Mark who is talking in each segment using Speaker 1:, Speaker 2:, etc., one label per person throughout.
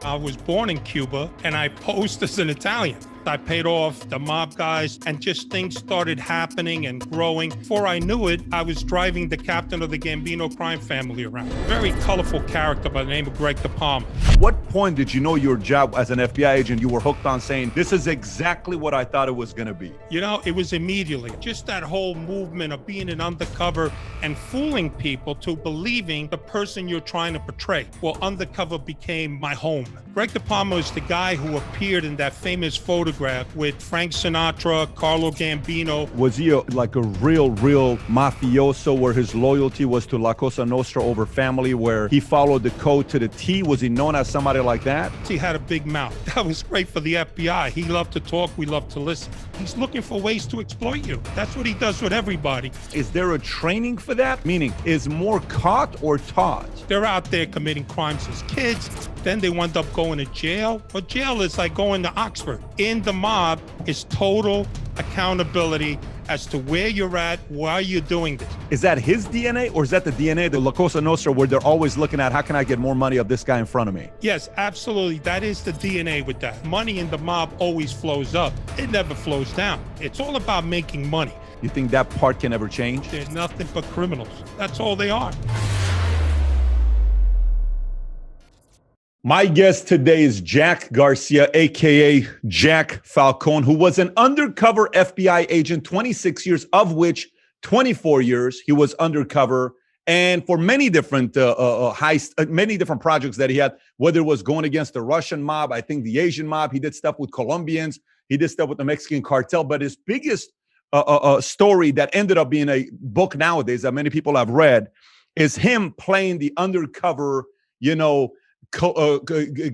Speaker 1: I was born in Cuba and I posed as an Italian. I paid off the mob guys and just things started happening and growing. Before I knew it, I was driving the captain of the Gambino crime family around. Very colorful character by the name of Greg DePalma.
Speaker 2: What point did you know your job as an FBI agent, you were hooked on saying, this is exactly what I thought it was going to be?
Speaker 1: You know, it was immediately. Just that whole movement of being an undercover and fooling people to believing the person you're trying to portray. Well, Undercover became my home. Greg DePalma is the guy who appeared in that famous photograph with Frank Sinatra, Carlo Gambino.
Speaker 2: Was he like a real mafioso where his loyalty was to La Cosa Nostra over family, where he followed the code to the T? Was he known as somebody like that?
Speaker 1: He had a big mouth. That was great for the FBI. He loved to talk. We loved to listen. He's looking for ways to exploit you. That's what he does with everybody.
Speaker 2: Is there a training for that? Meaning, is more caught or taught?
Speaker 1: They're out there committing crimes as kids. Then they wind up going to jail. But jail is like going to Oxford. In the mob is total accountability as to where you're at, why you're doing this.
Speaker 2: Is that his DNA, or is that the DNA of the La Cosa Nostra, where they're always looking at how can I get more money of this guy in front of me?
Speaker 1: Yes, absolutely. That is the DNA with that. Money in the mob always flows up. It never flows down. It's all about making money.
Speaker 2: You think that part can ever change?
Speaker 1: They're nothing but criminals. That's all they are.
Speaker 2: My guest today is Jack Garcia, aka Jack Falcone, who was an undercover FBI agent, 26 years, of which 24 years he was undercover, and for many different heists, many different projects that he had, whether it was going against the Russian mob, I think the Asian mob, he did stuff with Colombians, he did stuff with the Mexican cartel, but his biggest story that ended up being a book nowadays that many people have read is him playing the undercover,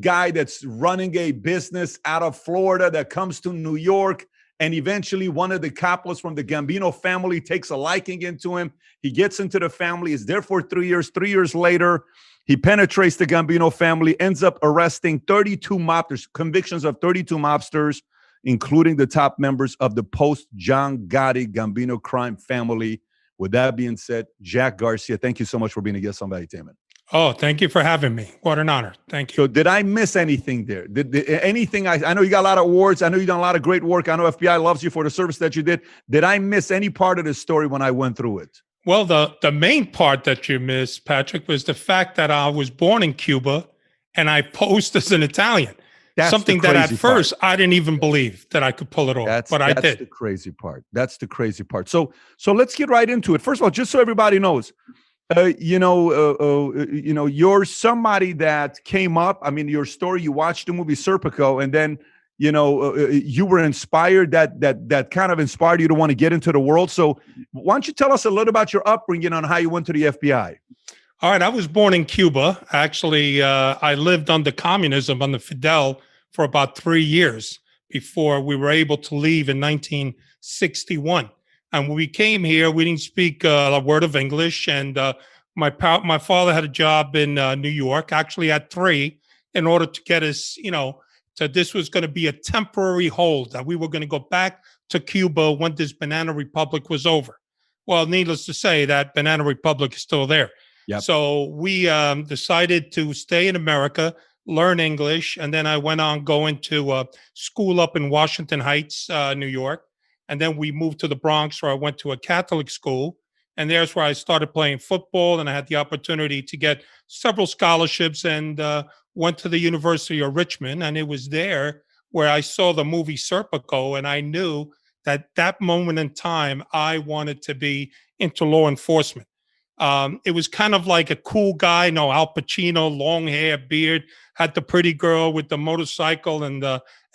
Speaker 2: guy that's running a business out of Florida that comes to New York, and eventually one of the Capos from the Gambino family takes a liking into him. He gets into the family, is there for 3 years. 3 years later, he penetrates the Gambino family, ends up arresting 32 mobsters, convictions of 32 mobsters, including the top members of the post-John Gotti Gambino crime family. With that being said, Jack Garcia, thank you so much for being a guest on Valuetainment.
Speaker 1: Oh, thank you for having me. What an honor. Thank you.
Speaker 2: So did I miss anything there? Did anything, I know you got a lot of awards. I know you've done a lot of great work. I know FBI loves you for the service that you did. Did I miss any part of the story when I went through it?
Speaker 1: Well, the main part that you missed, Patrick, was the fact that I was born in Cuba and I posed as an Italian.
Speaker 2: That's
Speaker 1: something that at first I didn't even believe that I could pull it off, but I did.
Speaker 2: That's the crazy part. That's the crazy part. So let's get right into it. First of all, just so everybody knows, you're somebody that came up. I mean, your story, you watched the movie Serpico, and then, you were inspired, that kind of inspired you to want to get into the world. So why don't you tell us a little about your upbringing on how you went to the FBI?
Speaker 1: All right. I was born in Cuba. Actually, I lived under communism, under Fidel, for about 3 years before we were able to leave in 1961. And when we came here, we didn't speak a word of English. And my father had a job in New York, actually had 3, in order to get us, so this was going to be a temporary hold, that we were going to go back to Cuba when this Banana Republic was over. Well, needless to say, that Banana Republic is still there.
Speaker 2: Yep.
Speaker 1: So we decided to stay in America, learn English, and then I went on going to school up in Washington Heights, New York. And then we moved to the Bronx, where I went to a Catholic school. And there's where I started playing football. And I had the opportunity to get several scholarships and went to the University of Richmond. And it was there where I saw the movie Serpico. And I knew that moment in time, I wanted to be into law enforcement. It was kind of like a cool guy, Al Pacino, long hair, beard, had the pretty girl with the motorcycle and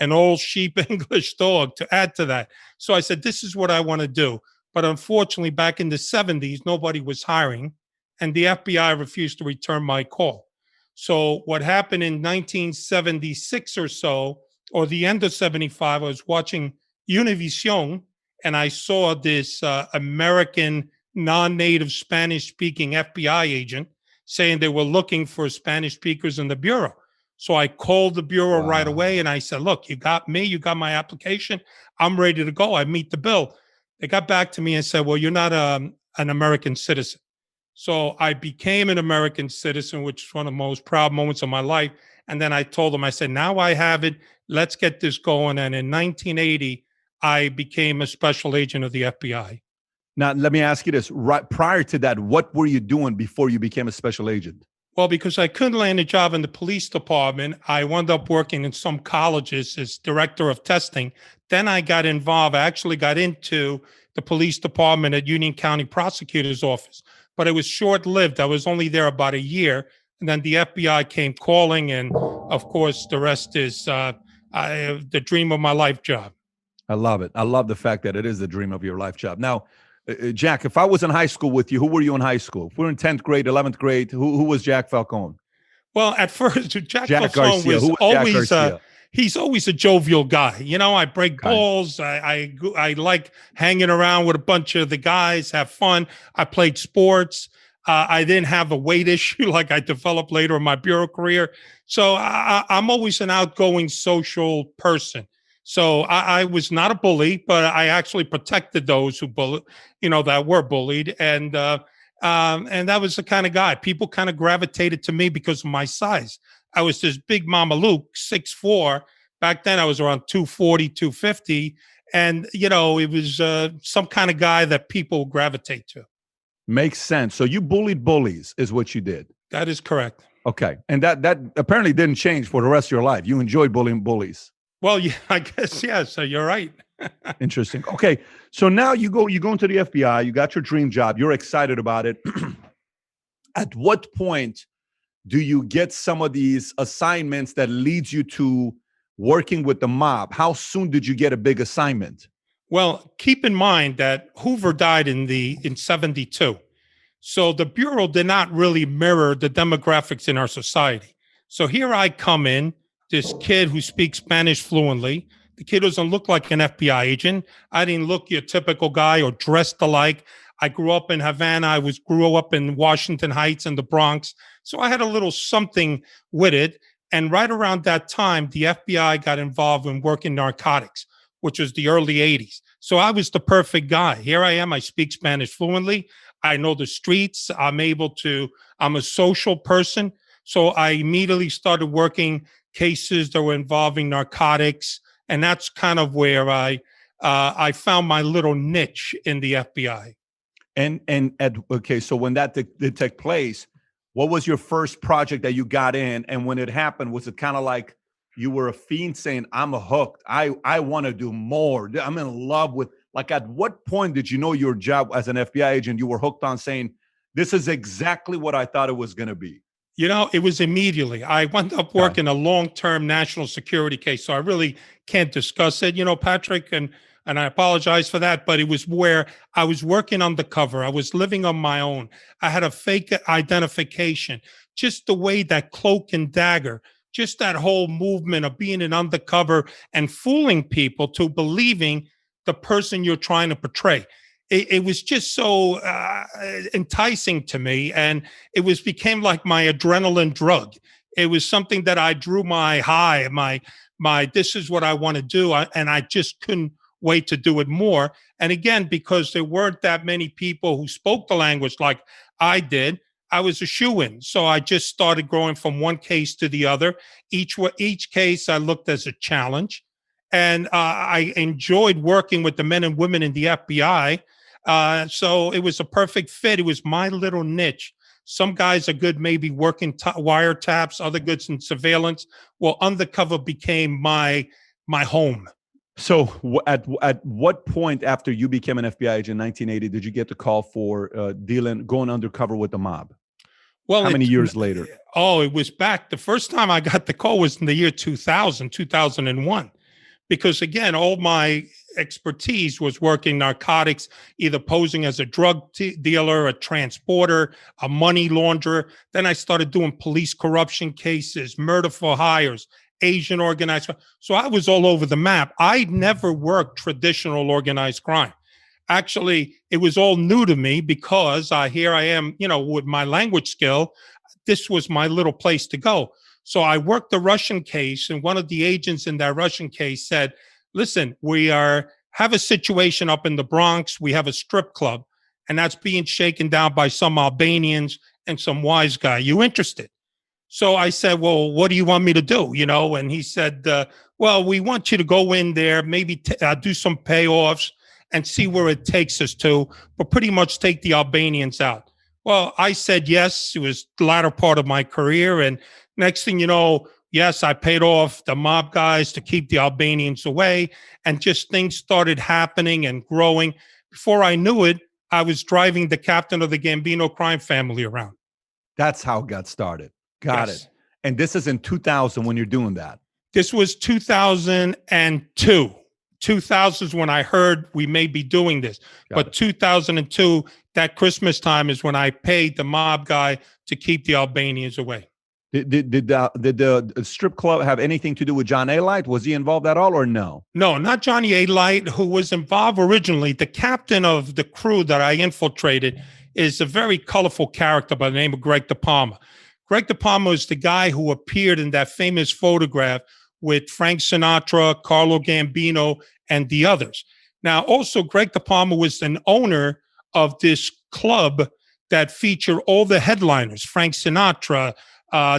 Speaker 1: an old sheep English dog to add to that. So I said, this is what I want to do. But unfortunately, back in the 70s, nobody was hiring, and the FBI refused to return my call. So what happened in 1976 or so, or the end of 75, I was watching Univision, and I saw this American non-native Spanish-speaking FBI agent saying they were looking for Spanish speakers in the Bureau. So I called the Bureau right away, and I said, look, you got me, you got my application, I'm ready to go, I meet the bill. They got back to me and said, well, you're not an American citizen. So I became an American citizen, which is one of the most proud moments of my life. And then I told them, I said, now I have it. Let's get this going. And in 1980, I became a special agent of the FBI.
Speaker 2: Now, let me ask you this. Right prior to that, what were you doing before you became a special agent?
Speaker 1: Well, because I couldn't land a job in the police department, I wound up working in some colleges as director of testing. Then I got involved. I actually got into the police department at Union County Prosecutor's Office, but it was short lived. I was only there about a year. And then the FBI came calling. And of course, the rest is the dream of my life job.
Speaker 2: I love it. I love the fact that it is the dream of your life job. Now, Jack, if I was in high school with you, who were you in high school? If we were in 10th grade, 11th grade, who was Jack Falcone?
Speaker 1: Well, at first, Jack Falcone
Speaker 2: Garcia.
Speaker 1: was
Speaker 2: Who was
Speaker 1: always
Speaker 2: Jack Garcia?
Speaker 1: he's always a jovial guy. You know, I break
Speaker 2: Okay.
Speaker 1: balls. I like hanging around with a bunch of the guys, have fun. I played sports. I didn't have a weight issue like I developed later in my bureau career. So I'm always an outgoing social person. So I was not a bully, but I actually protected those who that were bullied. And that was the kind of guy. People kind of gravitated to me because of my size. I was this big Mama Luke, 6'4". Back then I was around 240, 250. And, it was some kind of guy that people gravitate to.
Speaker 2: Makes sense. So you bullied bullies is what you did.
Speaker 1: That is correct.
Speaker 2: Okay. And that apparently didn't change for the rest of your life. You enjoyed bullying bullies.
Speaker 1: Well, yeah, I guess, yeah. So you're right.
Speaker 2: Interesting. Okay. So now you go into the FBI, you got your dream job, you're excited about it. At what point do you get some of these assignments that leads you to working with the mob? How soon did you get a big assignment?
Speaker 1: Well, keep in mind that Hoover died in 72. So the Bureau did not really mirror the demographics in our society. So here I come in, this kid who speaks Spanish fluently. The kid doesn't look like an FBI agent. I didn't look your typical guy or dressed alike. I grew up in Havana. I grew up in Washington Heights and the Bronx. So I had a little something with it. And right around that time, the FBI got involved in working narcotics, which was the early 80s. So I was the perfect guy. Here I am. I speak Spanish fluently. I know the streets. I'm a social person. So I immediately started working cases that were involving narcotics. And that's kind of where I found my little niche in the FBI.
Speaker 2: Okay, so when that did take place, what was your first project that you got in? And when it happened, was it kind of like you were a fiend saying, I'm hooked. I want to do more. I'm in love with, like, at what point did you know your job as an FBI agent, you were hooked on saying, this is exactly what I thought it was going to be?
Speaker 1: It was immediately. I wound up working a long-term national security case, so I really can't discuss it, Patrick, and I apologize for that, but it was where I was working undercover. I was living on my own. I had a fake identification. Just the way that Cloak and Dagger, just that whole movement of being an undercover and fooling people to believing the person you're trying to portray. It was just so enticing to me, and it became like my adrenaline drug. It was something that I drew my high, my this is what I want to do, and I just couldn't wait to do it more. And again, because there weren't that many people who spoke the language like I did, I was a shoo-in. So I just started going from one case to the other. Each case I looked as a challenge, and I enjoyed working with the men and women in the FBI. So it was a perfect fit. It was my little niche. Some guys are good maybe working wiretaps, other good in surveillance. Well, undercover became my home.
Speaker 2: So at what point after you became an FBI agent in 1980 did you get the call for going undercover with the mob?
Speaker 1: Well,
Speaker 2: how many years later?
Speaker 1: Oh, it was back. The first time I got the call was in the year 2000, 2001. Because again, all my expertise was working narcotics, either posing as a drug dealer, a transporter, a money launderer. Then I started doing police corruption cases, murder for hires, Asian organized. So I was all over the map. I never worked traditional organized crime. Actually, it was all new to me because here I am, with my language skill. This was my little place to go. So I worked the Russian case, and one of the agents in that Russian case said, listen, we have a situation up in the Bronx. We have a strip club, and that's being shaken down by some Albanians and some wise guy. You interested? So I said, well, what do you want me to do? And he said, well, we want you to go in there, maybe do some payoffs and see where it takes us to, but pretty much take the Albanians out. Well, I said yes. It was the latter part of my career. And next thing you know, yes, I paid off the mob guys to keep the Albanians away. And just things started happening and growing. Before I knew it, I was driving the captain of the Gambino crime family around.
Speaker 2: That's how it got started. Got
Speaker 1: Yes.
Speaker 2: it. And this is in 2000 when you're doing that.
Speaker 1: This was 2002. 2000 is when I heard we may be doing this. But 2002, that Christmas time is when I paid the mob guy to keep the Albanians away.
Speaker 2: Did the strip club have anything to do with John A. Light? Was he involved at all or no?
Speaker 1: No, not Johnny A. Light, who was involved originally. The captain of the crew that I infiltrated is a very colorful character by the name of Greg De Palma. Greg De Palma is the guy who appeared in that famous photograph with Frank Sinatra, Carlo Gambino, and the others. Now, also, Greg De Palma was an owner of this club that featured all the headliners, Frank Sinatra,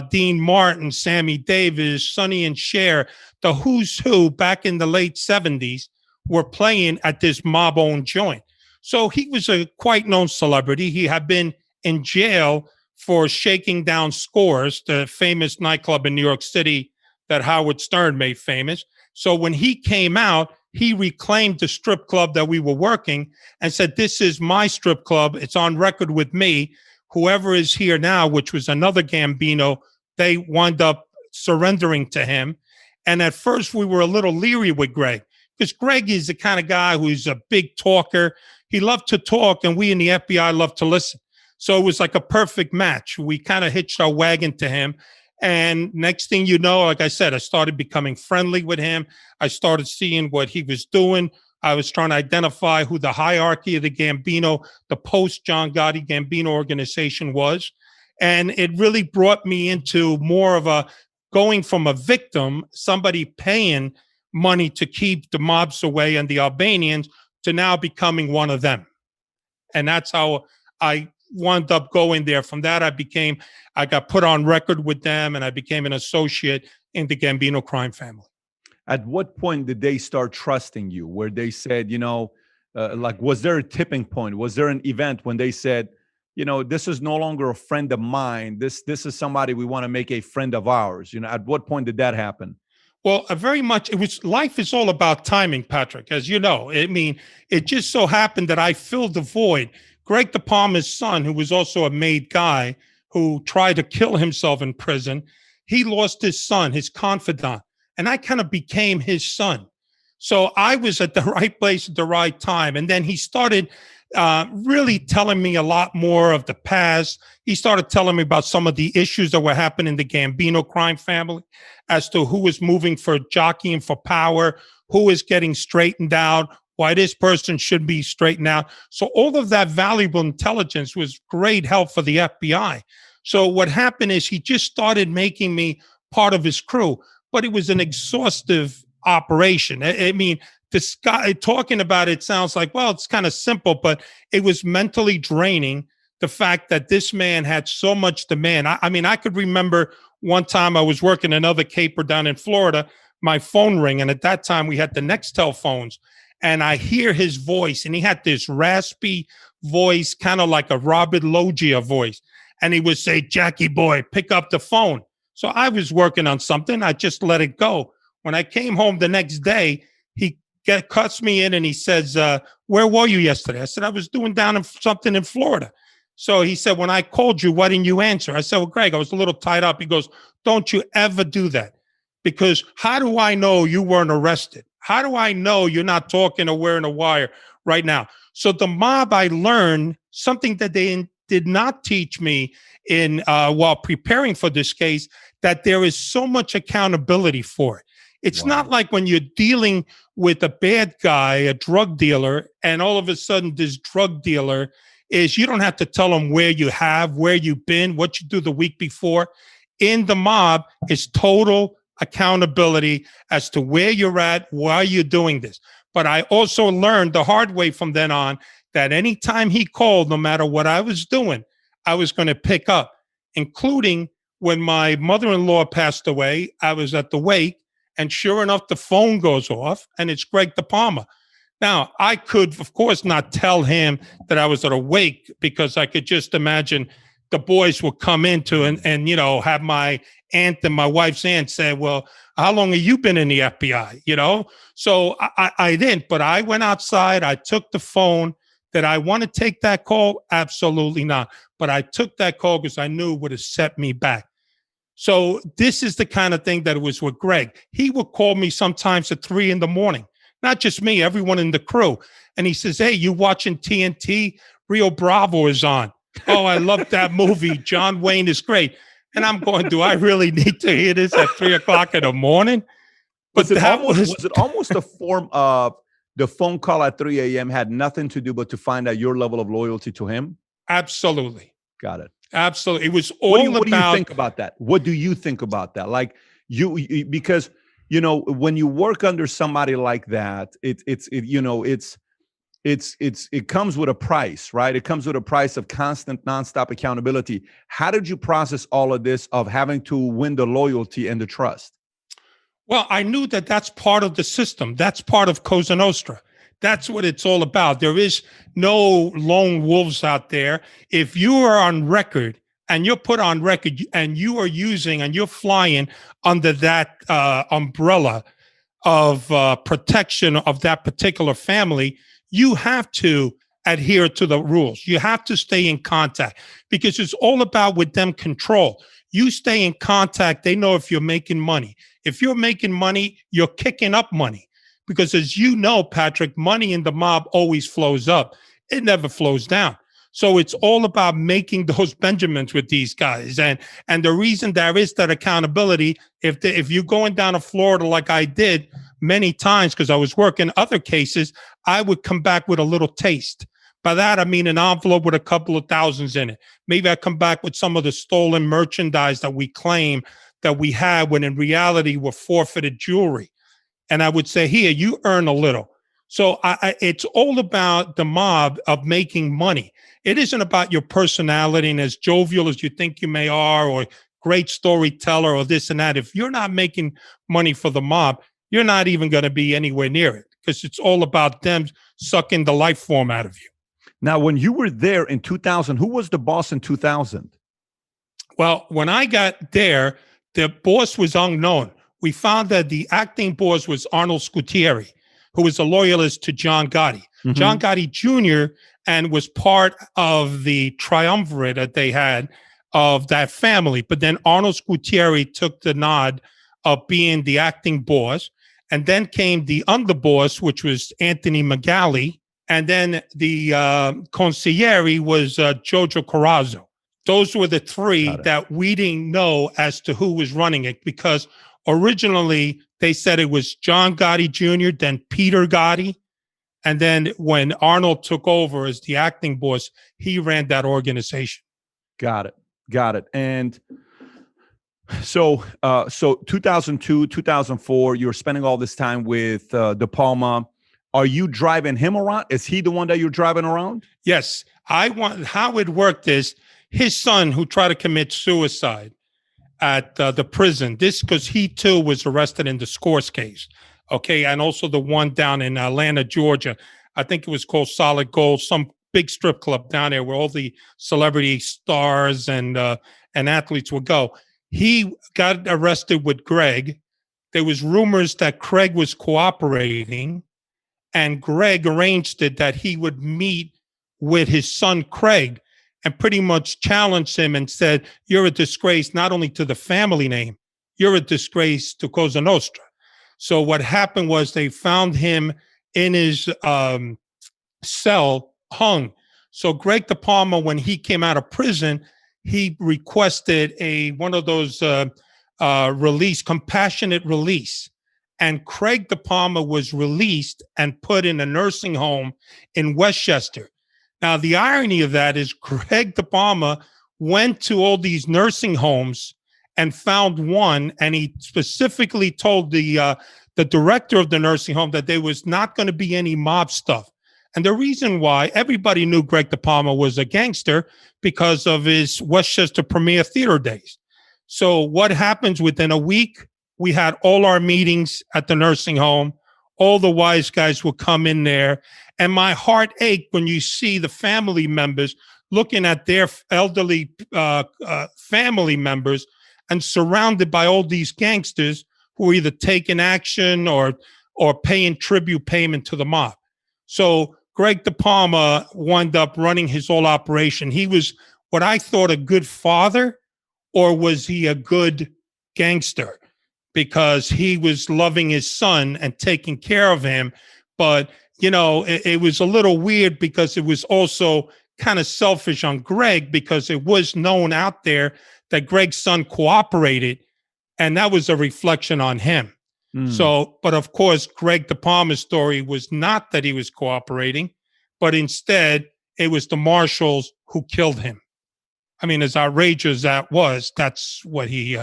Speaker 1: Dean Martin, Sammy Davis, Sonny and Cher, the who's who back in the late 70s were playing at this mob-owned joint. So he was a quite known celebrity. He had been in jail for Shaking Down Scores, the famous nightclub in New York City that Howard Stern made famous. So when he came out, he reclaimed the strip club that we were working and said, this is my strip club. It's on record with me. Whoever is here now, which was another Gambino, they wound up surrendering to him. And at first we were a little leery with Greg because Greg is the kind of guy who's a big talker. He loved to talk and we in the FBI loved to listen. So it was like a perfect match. We kind of hitched our wagon to him. And next thing you know, like I said, I started becoming friendly with him. I started seeing what he was doing. I was trying to identify who the hierarchy of the Gambino, the post-John Gotti Gambino organization was. And it really brought me into more of a going from a victim, somebody paying money to keep the mobs away and the Albanians, to now becoming one of them. And that's how I wound up going there. From that, I got put on record with them and I became an associate in the Gambino crime family.
Speaker 2: At what point did they start trusting you where they said, like, was there a tipping point? Was there an event when they said, this is no longer a friend of mine. This is somebody we want to make a friend of ours. At what point did that happen?
Speaker 1: Well, very much, life is all about timing, Patrick, as you know. I mean, it just so happened that I filled the void. Greg De Palma's son, who was also a made guy who tried to kill himself in prison, he lost his son, his confidant, and I kind of became his son. So I was at the right place at the right time. And then he started really telling me a lot more of the past. He started telling me about some of the issues that were happening in the Gambino crime family as to who was moving for jockeying for power, who is getting straightened out, why this person should be straightened out. So all of that valuable intelligence was great help for the FBI. So what happened is he just started making me part of his crew, but it was an exhaustive operation. I mean, this guy talking about it sounds like, well, it's kind of simple, but it was mentally draining. The fact that this man had so much demand. I mean, I could remember one time I was working another caper down in Florida, my phone ring. And at that time we had the Nextel phones and I hear his voice and he had this raspy voice, kind of like a Robert Loggia voice. And he would say, Jackie boy, pick up the phone. So I was working on something. I just let it go. When I came home the next day, he cuts me in and he says, where were you yesterday? I said, I was doing something in Florida. So he said, when I called you, why didn't you answer? I said, well, Greg, I was a little tied up. He goes, don't you ever do that. Because how do I know you weren't arrested? How do I know you're not talking or wearing a wire right now? So the mob, I learned something that they did not teach me in while preparing for this case, that there is so much accountability for it. It's not like when you're dealing with a bad guy, a drug dealer, and all of a sudden this drug dealer is, you don't have to tell them where you've been, what you do the week before. In the mob is total accountability as to where you're at, why you're doing this. But I also learned the hard way from then on that anytime he called, no matter what I was doing, I was going to pick up, including when my mother-in-law passed away, I was at the wake, and sure enough, the phone goes off, and it's Greg De Palma. Now, I could, of course, not tell him that I was at a wake, because I could just imagine the boys would come into and have my aunt and my wife's aunt say, well, how long have you been in the FBI? So I didn't, but I went outside. I took the phone. Did I want to take that call? Absolutely not. But I took that call because I knew it would have set me back. So this is the kind of thing that it was with Greg. He would call me sometimes at 3 a.m, not just me, everyone in the crew. And he says, hey, you watching TNT? Rio Bravo is on. Oh, I love that movie. John Wayne is great. And I'm going, do I really need to hear this at 3 o'clock in the morning? But
Speaker 2: was it almost a form of the phone call at 3 a.m. had nothing to do but to find out your level of loyalty to him?
Speaker 1: Absolutely.
Speaker 2: Got it.
Speaker 1: Absolutely. It was all about.
Speaker 2: What do you think about that? What do you think about that? Like because when you work under somebody like that, it comes with a price, right? It comes with a price of constant, nonstop accountability. How did you process all of this of having to win the loyalty and the trust?
Speaker 1: Well, I knew that that's part of the system. That's part of Cosa Nostra. That's what it's all about. There is no lone wolves out there. If you are on record and you're put on record and you are using and you're flying under that umbrella of protection of that particular family, you have to adhere to the rules. You have to stay in contact, because it's all about with them control. You stay in contact. They know if you're making money. If you're making money, you're kicking up money. Because as you know, Patrick, money in the mob always flows up. It never flows down. So it's all about making those Benjamins with these guys. And the reason there is that accountability, if you're going down to Florida like I did many times, because I was working other cases, I would come back with a little taste. By that, I mean an envelope with a couple of thousands in it. Maybe I come back with some of the stolen merchandise that we claim that we had, when in reality were forfeited jewelry. And I would say, here, you earn a little. So it's all about the mob of making money. It isn't about your personality and as jovial as you think you may are, or great storyteller or this and that. If you're not making money for the mob, you're not even going to be anywhere near it, because it's all about them sucking the life form out of you.
Speaker 2: Now, when you were there in 2000, who was the boss in 2000?
Speaker 1: Well, when I got there, the boss was unknown. We found that the acting boss was Arnold Scutieri, who was a loyalist to John Gotti. Mm-hmm. John Gotti Jr. and was part of the triumvirate that they had of that family. But then Arnold Scutieri took the nod of being the acting boss. And then came the underboss, which was Anthony Magali. And then the consigliere was Jojo Corazzo. Those were the three that we didn't know as to who was running it, because originally they said it was John Gotti Jr., then Peter Gotti. And then when Arnold took over as the acting boss, he ran that organization.
Speaker 2: Got it. And so 2002, 2004, you're spending all this time with De Palma. Are you driving him around? Is he the one that you're driving around?
Speaker 1: Yes. How it worked is his son, who tried to commit suicide at the prison, this because he too was arrested in the Scores case. Okay. And also the one down in Atlanta, Georgia. I think it was called Solid Gold, some big strip club down there where all the celebrity stars and athletes would go. He got arrested with Greg. There was rumors that Craig was cooperating, and Greg arranged it that he would meet with his son, Craig, and pretty much challenged him and said, you're a disgrace not only to the family name, you're a disgrace to Cosa Nostra. So what happened was they found him in his cell, hung. So Greg De Palma, when he came out of prison, he requested one of those compassionate release. And Craig De Palma was released and put in a nursing home in Westchester. Now, the irony of that is Craig De Palma went to all these nursing homes and found one, and he specifically told the director of the nursing home that there was not going to be any mob stuff. And the reason why, everybody knew Greg De Palma was a gangster because of his Westchester Premier Theater days. So what happens within a week? We had all our meetings at the nursing home. All the wise guys would come in there. And my heart ached when you see the family members looking at their elderly family members and surrounded by all these gangsters who were either taking action or paying tribute payment to the mob. So Greg De Palma wound up running his whole operation. He was what I thought a good father, or was he a good gangster? Because he was loving his son and taking care of him. But, it was a little weird because it was also kind of selfish on Greg, because it was known out there that Greg's son cooperated, and that was a reflection on him. So, but of course, Greg De Palma's story was not that he was cooperating, but instead it was the marshals who killed him. I mean, as outrageous as that was, that's what he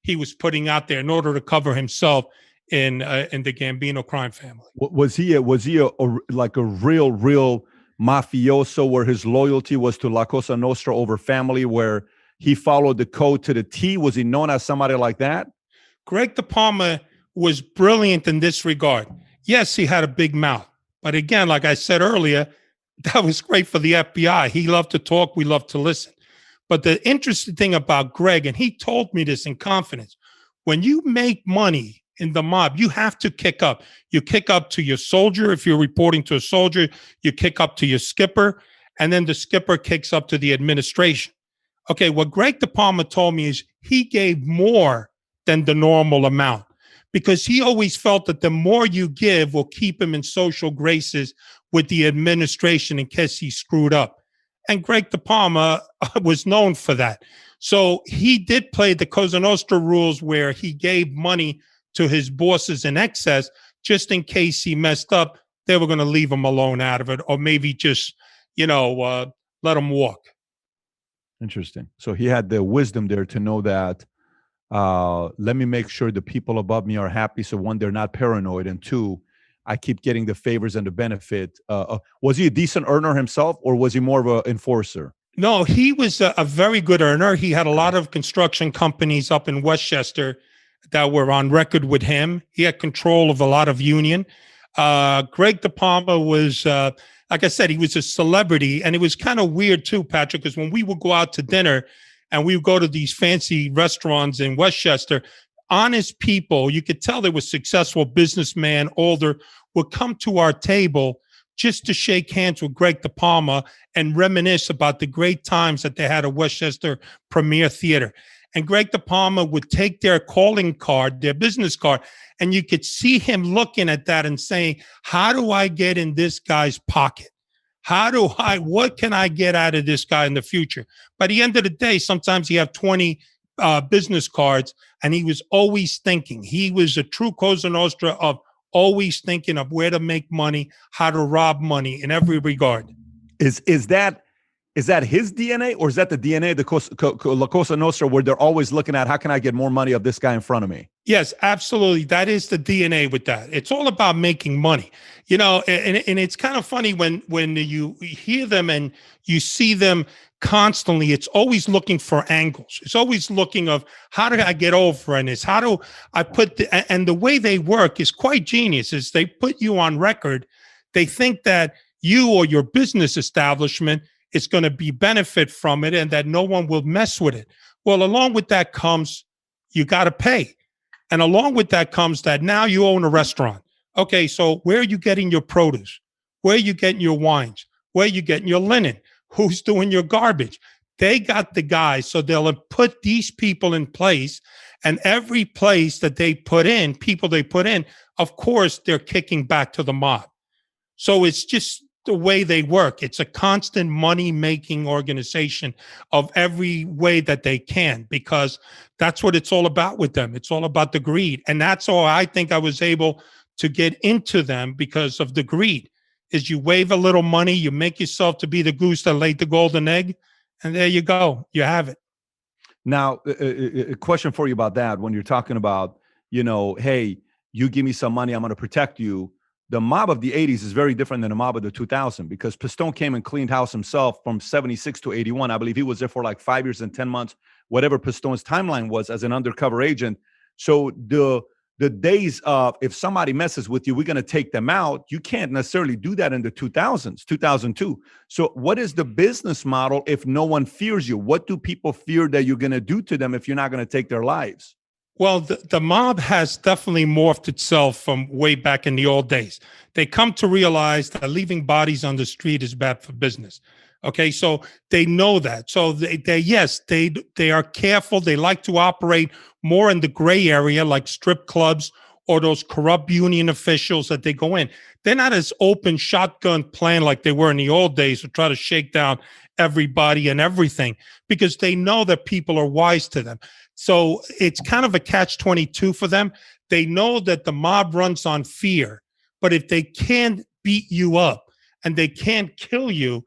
Speaker 1: was putting out there in order to cover himself in the Gambino crime family.
Speaker 2: Was he like a real mafioso, where his loyalty was to La Cosa Nostra over family, where he followed the code to the T? Was he known as somebody like that?
Speaker 1: Greg De Palma was brilliant in this regard. Yes, he had a big mouth, but again, like I said earlier, that was great for the FBI. He loved to talk. We loved to listen. But the interesting thing about Greg, and he told me this in confidence, when you make money in the mob, you have to kick up. You kick up to your soldier. If you're reporting to a soldier, you kick up to your skipper, and then the skipper kicks up to the administration. Okay, what Greg De Palma told me is he gave more than the normal amount, because he always felt that the more you give will keep him in social graces with the administration in case he screwed up. And Greg De Palma was known for that. So he did play the Cosa Nostra rules, where he gave money to his bosses in excess, just in case he messed up, they were going to leave him alone out of it, or maybe just, let him walk.
Speaker 2: Interesting. So he had the wisdom there to know that, let me make sure the people above me are happy. So one, they're not paranoid, and two, I keep getting the favors and the benefit. Was he a decent earner himself, or was he more of an enforcer?
Speaker 1: No, he was a very good earner. He had a lot of construction companies up in Westchester that were on record with him. He had control of a lot of union. Greg De Palma was, like I said, he was a celebrity. And it was kind of weird too, Patrick, because when we would go out to dinner and we would go to these fancy restaurants in Westchester, honest people, you could tell they were successful businessmen, older, would come to our table just to shake hands with Greg De Palma and reminisce about the great times that they had at Westchester Premier Theater. And Greg De Palma would take their calling card, their business card, and you could see him looking at that and saying, how do I get in this guy's pocket? What can I get out of this guy in the future? By the end of the day, sometimes he had 20 business cards, and he was always thinking. He was a true Cosa Nostra of always thinking of where to make money, how to rob money in every regard.
Speaker 2: Is that his DNA, or is that the DNA of La Cosa Nostra, where they're always looking at how can I get more money of this guy in front of me?
Speaker 1: Yes, absolutely. That is the DNA with that. It's all about making money, and it's kind of funny when you hear them and you see them constantly. It's always looking for angles. It's always looking of how do I get over in this? How do I put and the way they work is quite genius. Is they put you on record. They think that you or your business establishment is going to be benefit from it and that no one will mess with it. Well, along with that comes you got to pay. And along with that comes that now you own a restaurant. Okay, so where are you getting your produce? Where are you getting your wines? Where are you getting your linen? Who's doing your garbage? They got the guys, so they'll put these people in place. And every place that they put in, people they put in, of course, they're kicking back to the mob. So it's just the way they work. It's a constant money-making organization of every way that they can, because that's what it's all about with them. It's all about the greed. And that's all I think I was able to get into them because of the greed. Is you wave a little money, you make yourself to be the goose that laid the golden egg, and there you go. You have it.
Speaker 2: Now, a question for you about that. When you're talking about, hey, you give me some money, I'm going to protect you. the mob of the 80s is very different than the mob of the 2000 because Pistone came and cleaned house himself from 76 to 81. I believe he was there for like 5 years and 10 months, whatever Pistone's timeline was as an undercover agent. So the days of if somebody messes with you, we're going to take them out. You can't necessarily do that in the 2000s, 2002. So what is the business model if no one fears you? What do people fear that you're going to do to them if you're not going to take their lives?
Speaker 1: Well, the mob has definitely morphed itself from way back in the old days. They come to realize that leaving bodies on the street is bad for business. Okay, so they know that. So they are careful. They like to operate more in the gray area, like strip clubs or those corrupt union officials that they go in. They're not as open shotgun plan like they were in the old days to try to shake down everybody and everything because they know that people are wise to them. So it's kind of a catch-22 for them. They know that the mob runs on fear, but if they can't beat you up and they can't kill you,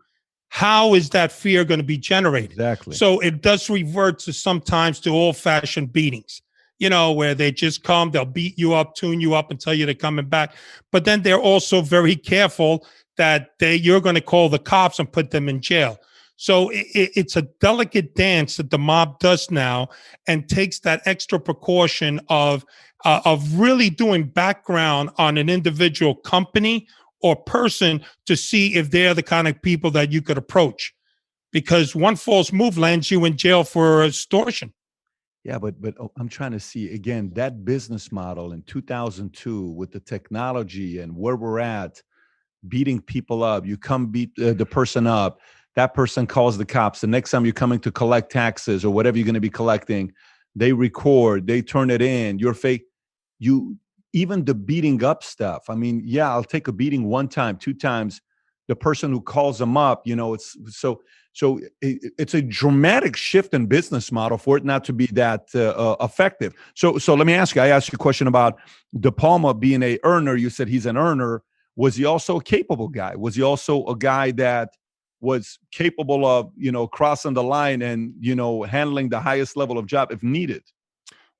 Speaker 1: how is that fear going to be generated?
Speaker 2: Exactly.
Speaker 1: So it does revert to sometimes to old-fashioned beatings, where they just come, they'll beat you up, tune you up, and tell you they're coming back. But then they're also very careful that you're going to call the cops and put them in jail. So it's a delicate dance that the mob does now and takes that extra precaution of really doing background on an individual company or person to see if they're the kind of people that you could approach. Because one false move lands you in jail for extortion.
Speaker 2: Yeah, but I'm trying to see again that business model in 2002 with the technology and where we're at, beating people up. You come beat the person up. That person calls the cops. The next time you're coming to collect taxes or whatever you're going to be collecting, they record, they turn it in. You're fake. Even the beating up stuff. I mean, yeah, I'll take a beating one time, two times. The person who calls them up, it's it's a dramatic shift in business model for it not to be that effective. So let me ask you. I asked you a question about De Palma being a earner. You said he's an earner. Was he also a capable guy? Was he also a guy that was capable of, crossing the line and, handling the highest level of job if needed?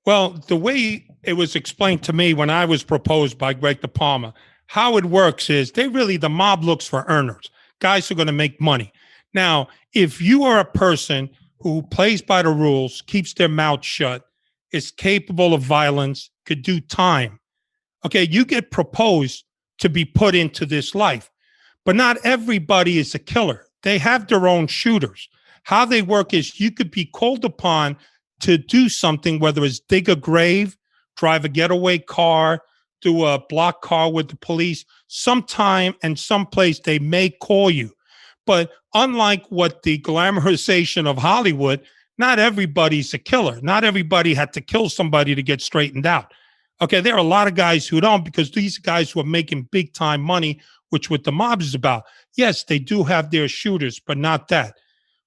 Speaker 1: Well, the way it was explained to me when I was proposed by Greg De Palma, how it works is the mob looks for earners, guys who are going to make money. Now, if you are a person who plays by the rules, keeps their mouth shut, is capable of violence, could do time, okay, you get proposed to be put into this life. But not everybody is a killer. They have their own shooters. How they work is you could be called upon to do something, whether it's dig a grave, drive a getaway car, do a block car with the police. Sometime and someplace they may call you. But unlike what the glamorization of Hollywood, not everybody's a killer. Not everybody had to kill somebody to get straightened out. Okay, there are a lot of guys who don't because these are guys who are making big time money, which what the mob is about. Yes, they do have their shooters, but not that.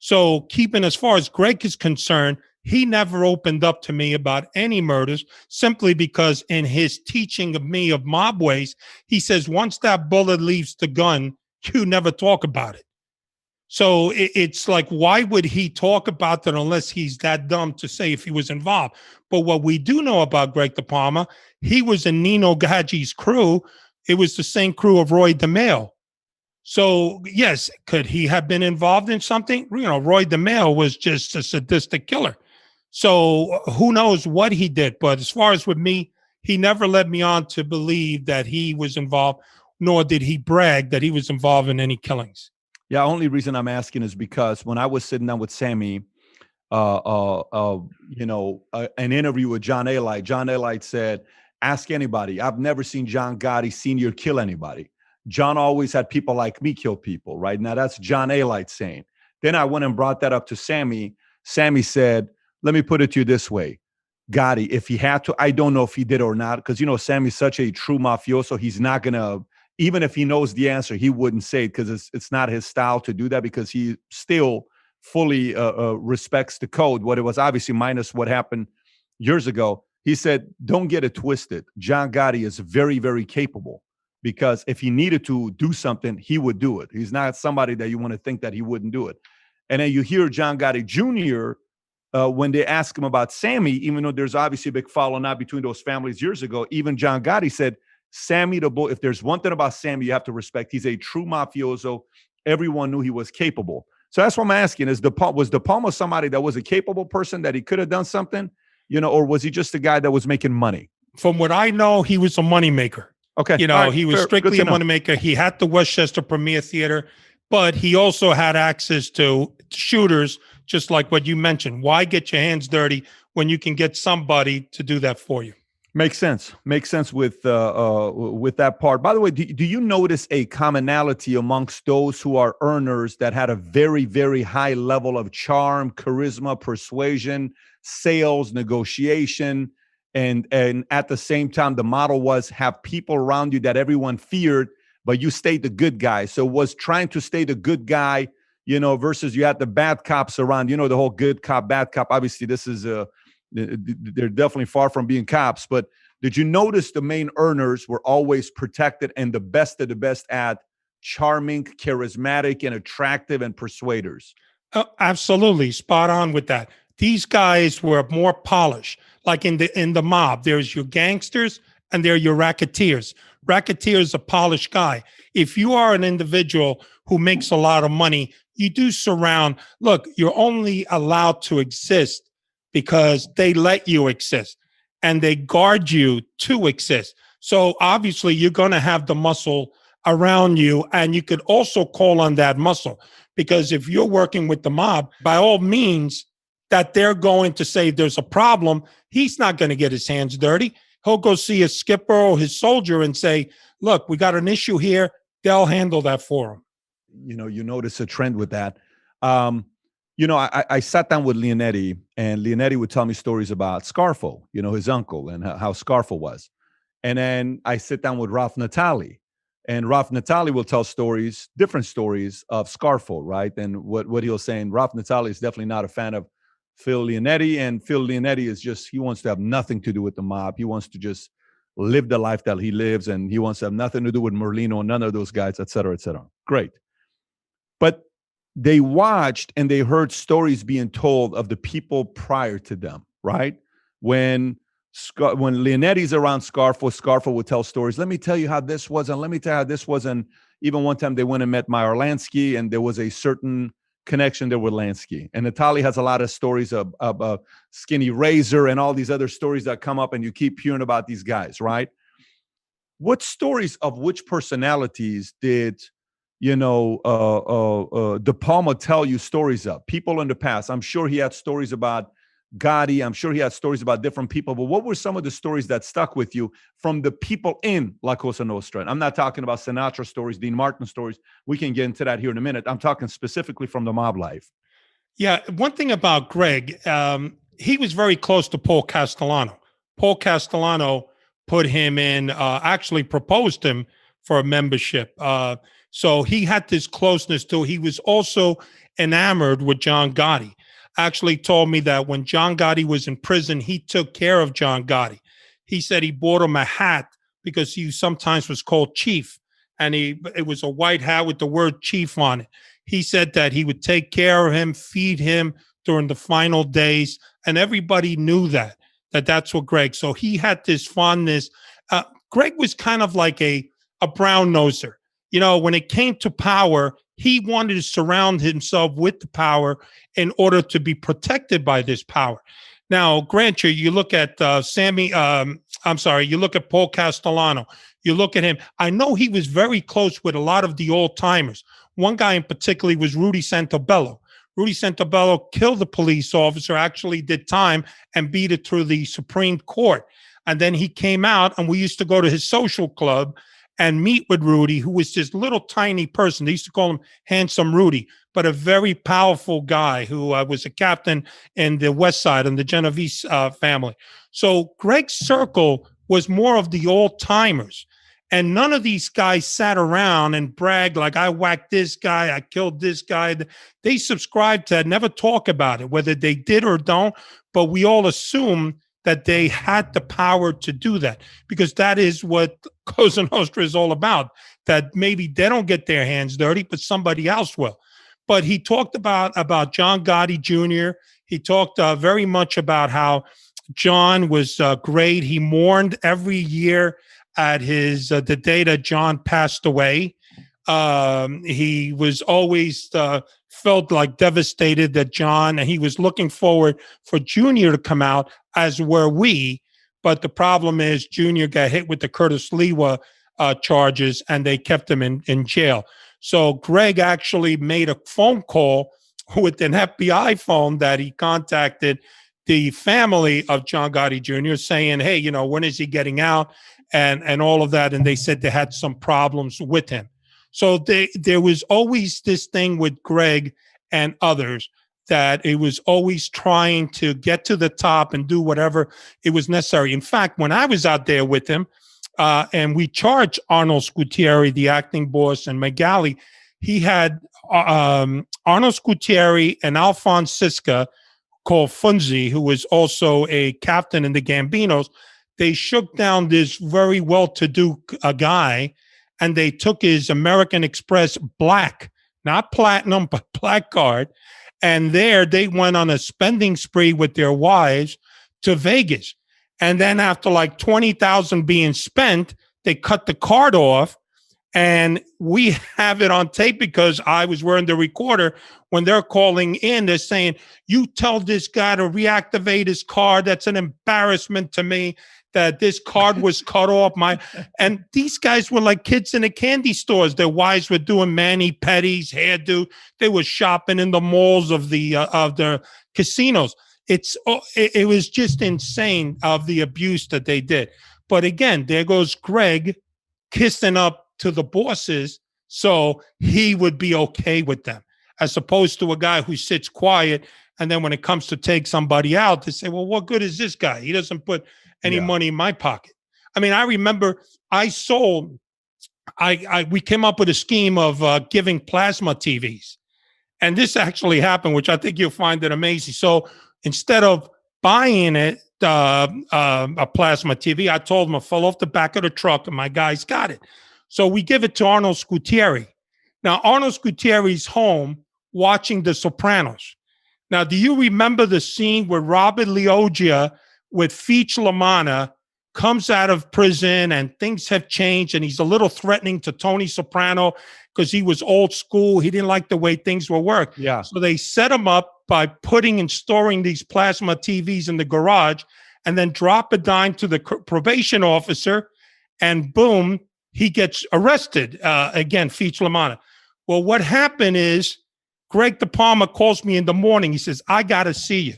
Speaker 1: So keeping as far as Greg is concerned, he never opened up to me about any murders simply because in his teaching of me of mob ways, he says, once that bullet leaves the gun, you never talk about it. So it's like, why would he talk about that unless he's that dumb to say if he was involved? But what we do know about Greg De Palma, he was in Nino Gadji's crew. It was the same crew of Roy DeMeo. So, yes, could he have been involved in something? Roy DeMeo was just a sadistic killer. So who knows what he did? But as far as with me, he never led me on to believe that he was involved, nor did he brag that he was involved in any killings.
Speaker 2: Yeah, only reason I'm asking is because when I was sitting down with Sammy, an interview with John Alite, John Alite said, ask anybody. I've never seen John Gotti Sr. kill anybody. John always had people like me kill people, right? Now that's John Alite saying. Then I went and brought that up to Sammy. Sammy said, let me put it to you this way. Gotti, if he had to, I don't know if he did or not, because, Sammy's such a true mafioso. He's not going to, even if he knows the answer, he wouldn't say it because it's not his style to do that because he still fully respects the code. What it was obviously minus what happened years ago. He said, don't get it twisted. John Gotti is very, very capable because if he needed to do something, he would do it. He's not somebody that you want to think that he wouldn't do it. And then you hear John Gotti Jr., when they ask him about Sammy, even though there's obviously a big falling out between those families years ago, even John Gotti said, Sammy the Bull, if there's one thing about Sammy you have to respect, he's a true mafioso. Everyone knew he was capable. So that's what I'm asking is, was De Palma somebody that was a capable person that he could have done something, or was he just a guy that was making money?
Speaker 1: From what I know, he was a moneymaker.
Speaker 2: Okay.
Speaker 1: He was strictly a moneymaker. He had the Westchester Premier Theater, but he also had access to shooters, just like what you mentioned. Why get your hands dirty when you can get somebody to do that for you?
Speaker 2: Makes sense. Makes sense with that part. By the way, do you notice a commonality amongst those who are earners that had a very, very high level of charm, charisma, persuasion, sales, negotiation, and at the same time, the model was have people around you that everyone feared, but you stayed the good guy. So was trying to stay the good guy, versus you had the bad cops around, the whole good cop, bad cop. Obviously, this is they're definitely far from being cops, but did you notice the main earners were always protected and the best of the best at charming, charismatic, and attractive and persuaders?
Speaker 1: Absolutely. Spot on with that. These guys were more polished. Like in the mob, there's your gangsters and there are your racketeers. Racketeer is a polished guy. If you are an individual who makes a lot of money, you do surround. Look, you're only allowed to exist because they let you exist and they guard you to exist. So obviously you're going to have the muscle around you, and you could also call on that muscle, because if you're working with the mob, by all means that they're going to say there's a problem, he's not going to get his hands dirty. He'll go see his skipper or his soldier and say, look, we got an issue here. They'll handle that for him.
Speaker 2: You notice a trend with that. I sat down with Leonetti, and Leonetti would tell me stories about Scarfo, his uncle, and how Scarfo was. And then I sit down with Ralph Natali, and Ralph Natali will tell different stories of Scarfo, right? And what he'll say. And Ralph Natali is definitely not a fan of Phil Leonetti, and Phil Leonetti he wants to have nothing to do with the mob. He wants to just live the life that he lives, and he wants to have nothing to do with Merlino, none of those guys, et cetera, et cetera. Great. But they watched and they heard stories being told of the people prior to them, right? When Leonetti's around Scarfo would tell stories. Let me tell you how this was, and let me tell you how this was. And even one time they went and met Meyer Lansky, and there was a certain connection there with Lansky. And Natali has a lot of stories of Skinny Razor and all these other stories that come up, and you keep hearing about these guys, right? What stories of which personalities did De Palma tell you stories of? People in the past. I'm sure he had stories about Gotti. I'm sure he had stories about different people. But what were some of the stories that stuck with you from the people in La Cosa Nostra? And I'm not talking about Sinatra stories, Dean Martin stories. We can get into that here in a minute. I'm talking specifically from the mob life.
Speaker 1: Yeah. One thing about Greg, he was very close to Paul Castellano. Paul Castellano put him in, actually proposed him for a membership. So he had this closeness to. He was also enamored with John Gotti. Actually told me that when John Gotti was in prison, he took care of John Gotti. He said he bought him a hat because he sometimes was called Chief, and it was a white hat with the word Chief on it. He said that he would take care of him, feed him during the final days, and everybody knew that's what Greg. So he had this fondness. Greg was kind of like a brown noser. When it came to power, he wanted to surround himself with the power in order to be protected by this power. Now, grant you look at you look at Paul Castellano, you look at him. I know he was very close with a lot of the old timers. One guy in particular was Rudy Santabello. Rudy Santabello killed the police officer, actually did time and beat it through the Supreme Court. And then he came out, and we used to go to his social club and meet with Rudy, who was this little tiny person. They used to call him Handsome Rudy, but a very powerful guy who was a captain in the West Side and the Genovese family. So Greg's circle was more of the old timers. And none of these guys sat around and bragged like, I whacked this guy, I killed this guy. They subscribed to never talk about it, whether they did or don't. But we all assume that they had the power to do that, because that is what Cosa Nostra is all about, that maybe they don't get their hands dirty, but somebody else will. But he talked about John Gotti Jr. He talked very much about how John was great. He mourned every year at his the day that John passed away. He was always felt like devastated that John, and he was looking forward for Junior to come out, as were we. But the problem is Junior got hit with the Curtis Lewa charges, and they kept him in jail. So Greg actually made a phone call with an FBI phone that he contacted the family of John Gotti Jr. saying, hey, you know, when is he getting out, and all of that. And they said they had some problems with him. So there was always this thing with Greg and others that it was always trying to get to the top and do whatever it was necessary. In fact, when I was out there with him, and we charged Arnold Scutieri, the acting boss, and Magali, he had Arnold Scutieri and Alphonse Siska, called Funzi, who was also a captain in the Gambinos. They shook down this very well-to-do guy, and they took his American Express black, not platinum, but black card. And there they went on a spending spree with their wives to Vegas. And then after like 20,000 being spent, they cut the card off. And we have it on tape because I was wearing the recorder. When they're calling in, they're saying, you tell this guy to reactivate his card. That's an embarrassment to me that this card was cut off. And these guys were like kids in the candy stores. Their wives were doing mani-pedis, hairdo. They were shopping in the malls of the casinos. It was just insane of the abuse that they did. But again, there goes Greg kissing up to the bosses so he would be okay with them, as opposed to a guy who sits quiet, and then when it comes to take somebody out, they say, well, what good is this guy? He doesn't put any money in my pocket. I mean, I remember we came up with a scheme of giving plasma TVs, and this actually happened, which I think you'll find it amazing. So instead of buying it, a plasma TV, I told him it fell off the back of the truck, and my guys got it. So we give it to Arnold Scutieri. Now, Arnold Scutieri's home watching The Sopranos. Now, do you remember the scene where Robert Loggia with Feach Lamanna comes out of prison and things have changed and he's a little threatening to Tony Soprano because he was old school. He didn't like the way things were worked.
Speaker 2: Yeah.
Speaker 1: So they set him up by putting and storing these plasma TVs in the garage and then drop a dime to the probation officer, and boom, he gets arrested. Again, Feach Lamanna. Well, what happened is Greg De Palma calls me in the morning. He says, I got to see you.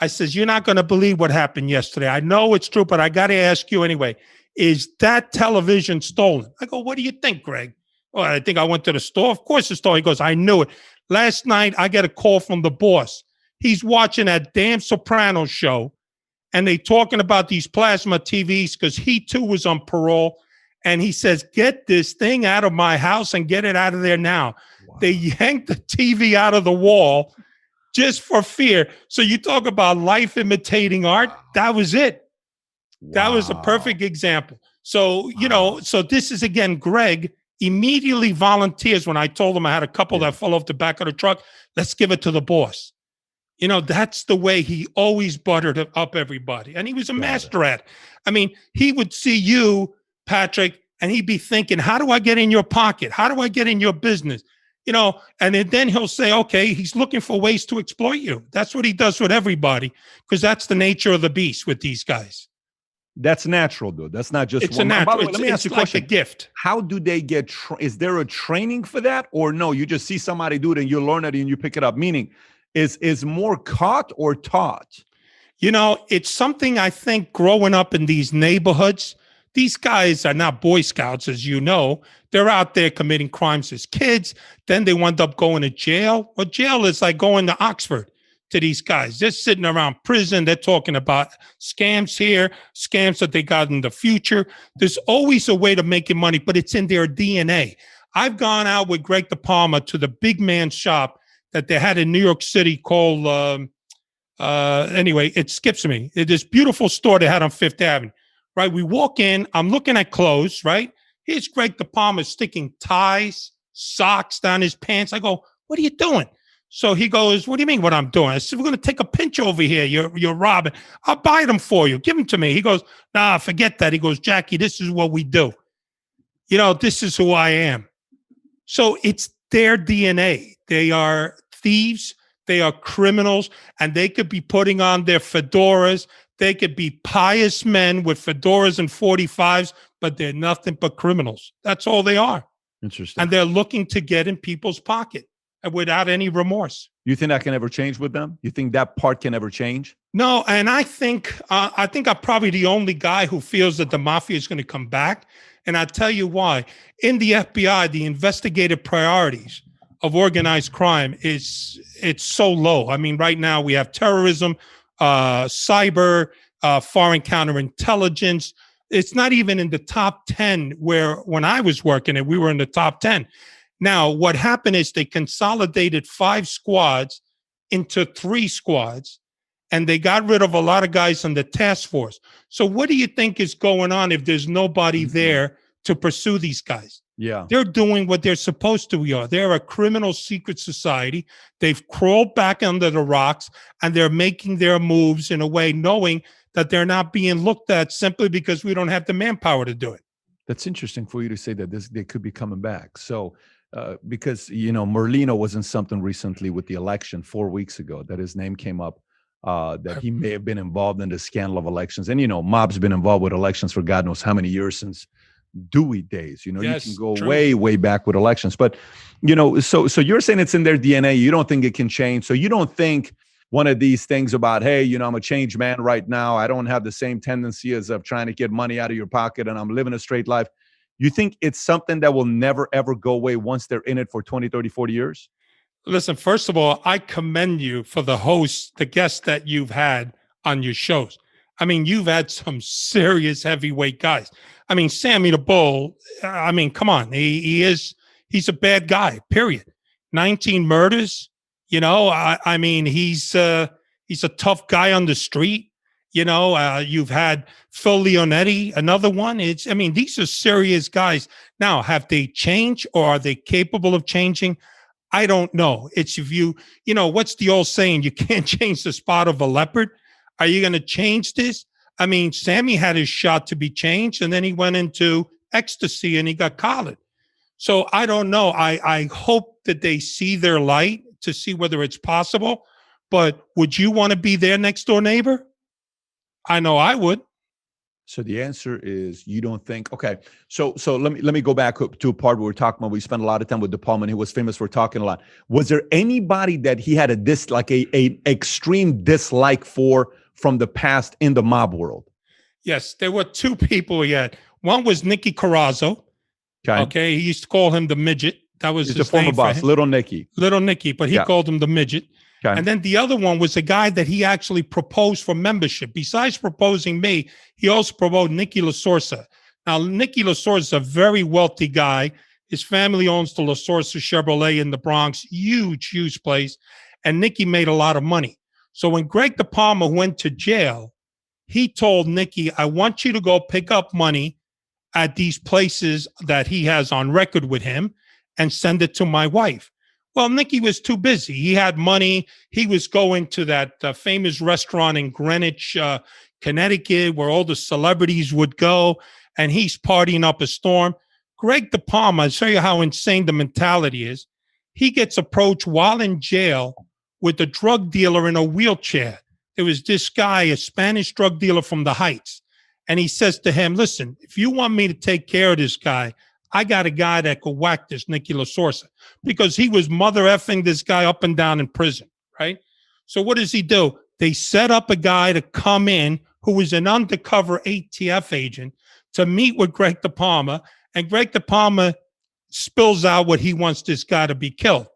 Speaker 1: I says, you're not going to believe what happened yesterday. I know it's true, but I got to ask you anyway. Is that television stolen? I go, what do you think, Greg? Well, I think I went to the store. Of course it's stolen. He goes, I knew it. Last night, I get a call from the boss. He's watching that damn Sopranos show, and they talking about these plasma TVs because he, too, was on parole. And he says, get this thing out of my house and get it out of there now. Wow. They yanked the TV out of the wall just for fear. So you talk about life imitating art. That was it. Wow. That was a perfect example. So, you know, so this is, again, Greg immediately volunteers when I told him I had a couple that fell off the back of the truck. Let's give it to the boss. You know, that's the way he always buttered up everybody. And he was a master at it. I mean, he would see you, Patrick, and he'd be thinking, how do I get in your pocket? How do I get in your business? You know, and then he'll say, okay, he's looking for ways to exploit you. That's what he does with everybody, because that's the nature of the beast with these guys.
Speaker 2: That's natural, dude. That's not just
Speaker 1: it's a natural.
Speaker 2: Let me ask you a question.
Speaker 1: Like a gift.
Speaker 2: How do they get? Is there a training for that, or no? You just see somebody do it and you learn it and you pick it up. Meaning, is more caught or taught?
Speaker 1: You know, it's something I think growing up in these neighborhoods. These guys are not Boy Scouts, as you know. They're out there committing crimes as kids. Then they wind up going to jail. Well, jail is like going to Oxford to these guys. They're sitting around prison. They're talking about scams here, scams that they got in the future. There's always a way to making money, but it's in their DNA. I've gone out with Greg De Palma to the big man shop that they had in New York City called, anyway, it skips me. This beautiful store they had on Fifth Avenue. Right, we walk in, I'm looking at clothes, right? Here's Greg De Palma sticking ties, socks down his pants. I go, what are you doing? So he goes, what do you mean what I'm doing? I said, we're going to take a pinch over here. You're robbing. I'll buy them for you. Give them to me. He goes, nah, forget that. He goes, Jackie, this is what we do. This is who I am. So it's their DNA. They are thieves. They are criminals, and they could be putting on their fedoras. They could be pious men with fedoras and 45s, but they're nothing but criminals. That's all they are.
Speaker 2: Interesting.
Speaker 1: And they're looking to get in people's pocket without any remorse.
Speaker 2: You think that can ever change with them? You think that part can ever change?
Speaker 1: No, and I think I'm probably the only guy who feels that the mafia is going to come back. And I'll tell you why. In the FBI, the investigative priorities of organized crime it's so low. I mean, right now we have terrorism, cyber, foreign counterintelligence. It's not even in the top 10 where when I was working it, we were in the top 10. Now, what happened is they consolidated 5 squads into 3 squads, and they got rid of a lot of guys on the task force. So what do you think is going on if there's nobody there to pursue these guys?
Speaker 2: Yeah.
Speaker 1: They're doing what they're supposed to be. They're a criminal secret society. They've crawled back under the rocks, and they're making their moves in a way knowing that they're not being looked at simply because we don't have the manpower to do it.
Speaker 2: That's interesting for you to say that they could be coming back. So, because, Merlino was in something recently with the election 4 weeks ago that his name came up, that he may have been involved in the scandal of elections. And, Mob's been involved with elections for God knows how many years, since Dewey days.
Speaker 1: Yes,
Speaker 2: you can go
Speaker 1: true.
Speaker 2: way back with elections. But, so you're saying it's in their DNA. You don't think it can change. So you don't think one of these things about, hey, I'm a changed man right now. I don't have the same tendency as of trying to get money out of your pocket and I'm living a straight life. You think it's something that will never, ever go away once they're in it for 20, 30, 40 years?
Speaker 1: Listen, first of all, I commend you for the hosts, the guests that you've had on your shows. I mean, you've had some serious heavyweight guys. I mean, Sammy the Bull, come on. He's a bad guy, period. 19 murders. He's a tough guy on the street. You've had Phil Leonetti, another one. These are serious guys. Now, have they changed, or are they capable of changing? I don't know. It's if what's the old saying? You can't change the spot of a leopard. Are you going to change this? Sammy had his shot to be changed, and then he went into ecstasy and he got collared. So I don't know. I hope that they see their light to see whether it's possible. But would you want to be their next door neighbor? I know I would.
Speaker 2: So the answer is you don't think. Okay. So let me go back to a part where we're talking about. We spent a lot of time with De Palma, and he was famous for talking a lot. Was there anybody that he had a extreme dislike for from the past in the mob world?
Speaker 1: Yes, there were 2 people he had. One was Nicky Carrazzo. Okay. He used to call him the midget. That was his
Speaker 2: the former boss, Little Nicky.
Speaker 1: Little Nicky, but he called him the midget. Okay. And then the other one was a guy that he actually proposed for membership. Besides proposing me, he also proposed Nicky LaSorsa. Now, Nicky LaSorsa is a very wealthy guy. His family owns the LaSorsa Chevrolet in the Bronx. Huge place. And Nicky made a lot of money. So when Greg De Palma went to jail, he told Nicky, I want you to go pick up money at these places that he has on record with him and send it to my wife. Well, Nicky was too busy. He had money. He was going to that famous restaurant in Greenwich, Connecticut, where all the celebrities would go, and he's partying up a storm. Greg De Palma, I'll show you how insane the mentality is. He gets approached while in jail with a drug dealer in a wheelchair. There was this guy, a Spanish drug dealer from the Heights, and he says to him, listen, if you want me to take care of this guy, I got a guy that could whack this Nicky LaSorsa, because he was mother effing this guy up and down in prison, right? So what does he do? They set up a guy to come in who was an undercover ATF agent to meet with Greg De Palma, and Greg De Palma spills out what he wants this guy to be killed,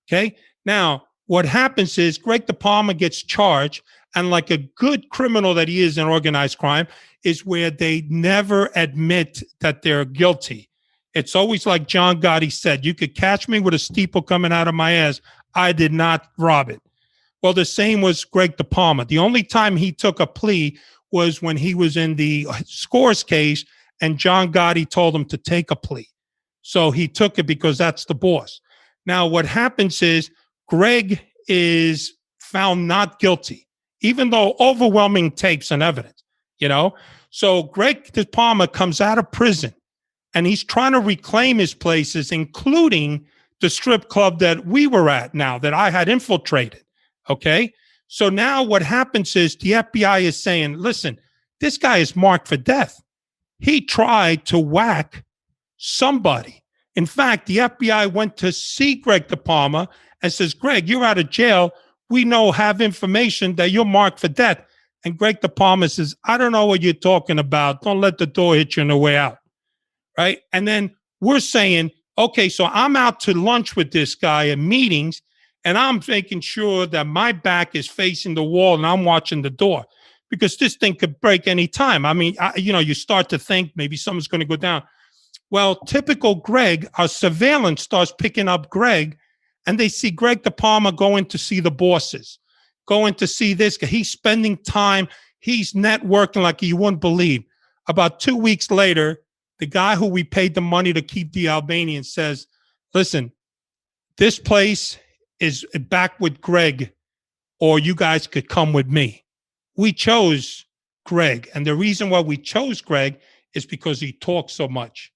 Speaker 1: okay? Now, what happens is Greg De Palma gets charged, and like a good criminal that he is in organized crime, is where they never admit that they're guilty. It's always like John Gotti said, you could catch me with a steeple coming out of my ass. I did not rob it. Well, the same was Greg De Palma. The only time he took a plea was when he was in the Scores case, and John Gotti told him to take a plea. So he took it because that's the boss. Now, what happens is Greg is found not guilty, even though overwhelming tapes and evidence, you know? So Greg De Palma comes out of prison and he's trying to reclaim his places, including the strip club that we were at now, that I had infiltrated. Okay. So now what happens is the FBI is saying, listen, this guy is marked for death. He tried to whack somebody. In fact, the FBI went to see Greg De Palma and says, Greg, you're out of jail. We have information that you're marked for death. And Greg De Palma says, I don't know what you're talking about. Don't let the door hit you on the way out. Right. And then we're saying, okay, so I'm out to lunch with this guy at meetings, and I'm making sure that my back is facing the wall and I'm watching the door because this thing could break any time. I mean, you start to think maybe something's going to go down. Well, typical Greg, our surveillance starts picking up Greg, and they see Greg De Palma going to see the bosses, going to see this guy. He's spending time. He's networking like you wouldn't believe. About 2 weeks later, the guy who we paid the money to keep the Albanian says, listen, this place is back with Greg, or you guys could come with me. We chose Greg. And the reason why we chose Greg is because he talks so much.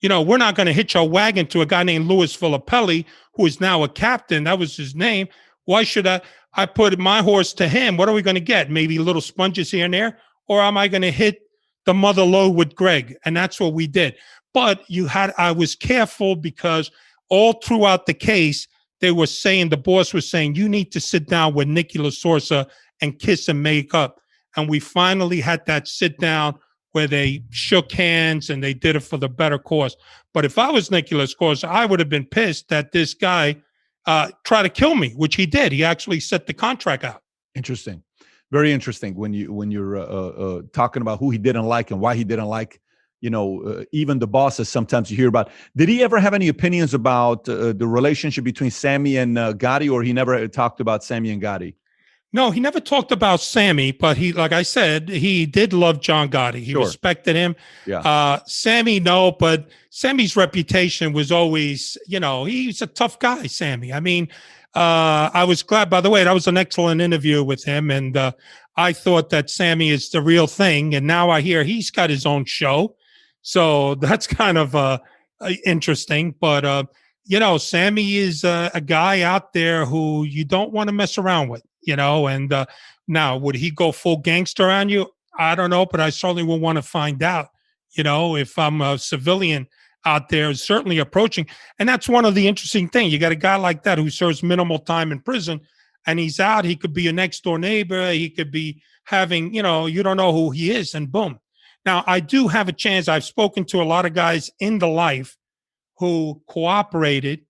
Speaker 1: We're not going to hitch our wagon to a guy named Louis Filippelli, who is now a captain. That was his name. Why should I put my horse to him? What are we going to get? Maybe little sponges here and there? Or am I going to hit the mother load with Greg? And that's what we did. But I was careful because all throughout the case, the boss was saying, you need to sit down with Nicky LaSorsa and kiss and make up. And we finally had that sit down where they shook hands and they did it for the better cause. But if I was Nicky LaSorsa, I would have been pissed that this guy tried to kill me, which he did. He actually set the contract out.
Speaker 2: Interesting. Very interesting when you're talking about who he didn't like and why he didn't like, even the bosses sometimes you hear about. Did he ever have any opinions about the relationship between Sammy and Gotti, or he never talked about Sammy and Gotti?
Speaker 1: No, he never talked about Sammy, but like I said, he did love John Gotti. He respected him.
Speaker 2: Yeah.
Speaker 1: Sammy, no, but Sammy's reputation was always, he's a tough guy, Sammy. I mean, I was glad, by the way, that was an excellent interview with him. And I thought that Sammy is the real thing. And now I hear he's got his own show. So that's kind of interesting. But, Sammy is a guy out there who you don't want to mess around with, and now would he go full gangster on you? I don't know, but I certainly will want to find out, if I'm a civilian out there certainly approaching. And that's one of the interesting things. You got a guy like that who serves minimal time in prison and he's out. He could be a next door neighbor. He could be having, you don't know who he is, and boom. Now, I do have a chance. I've spoken to a lot of guys in the life who cooperated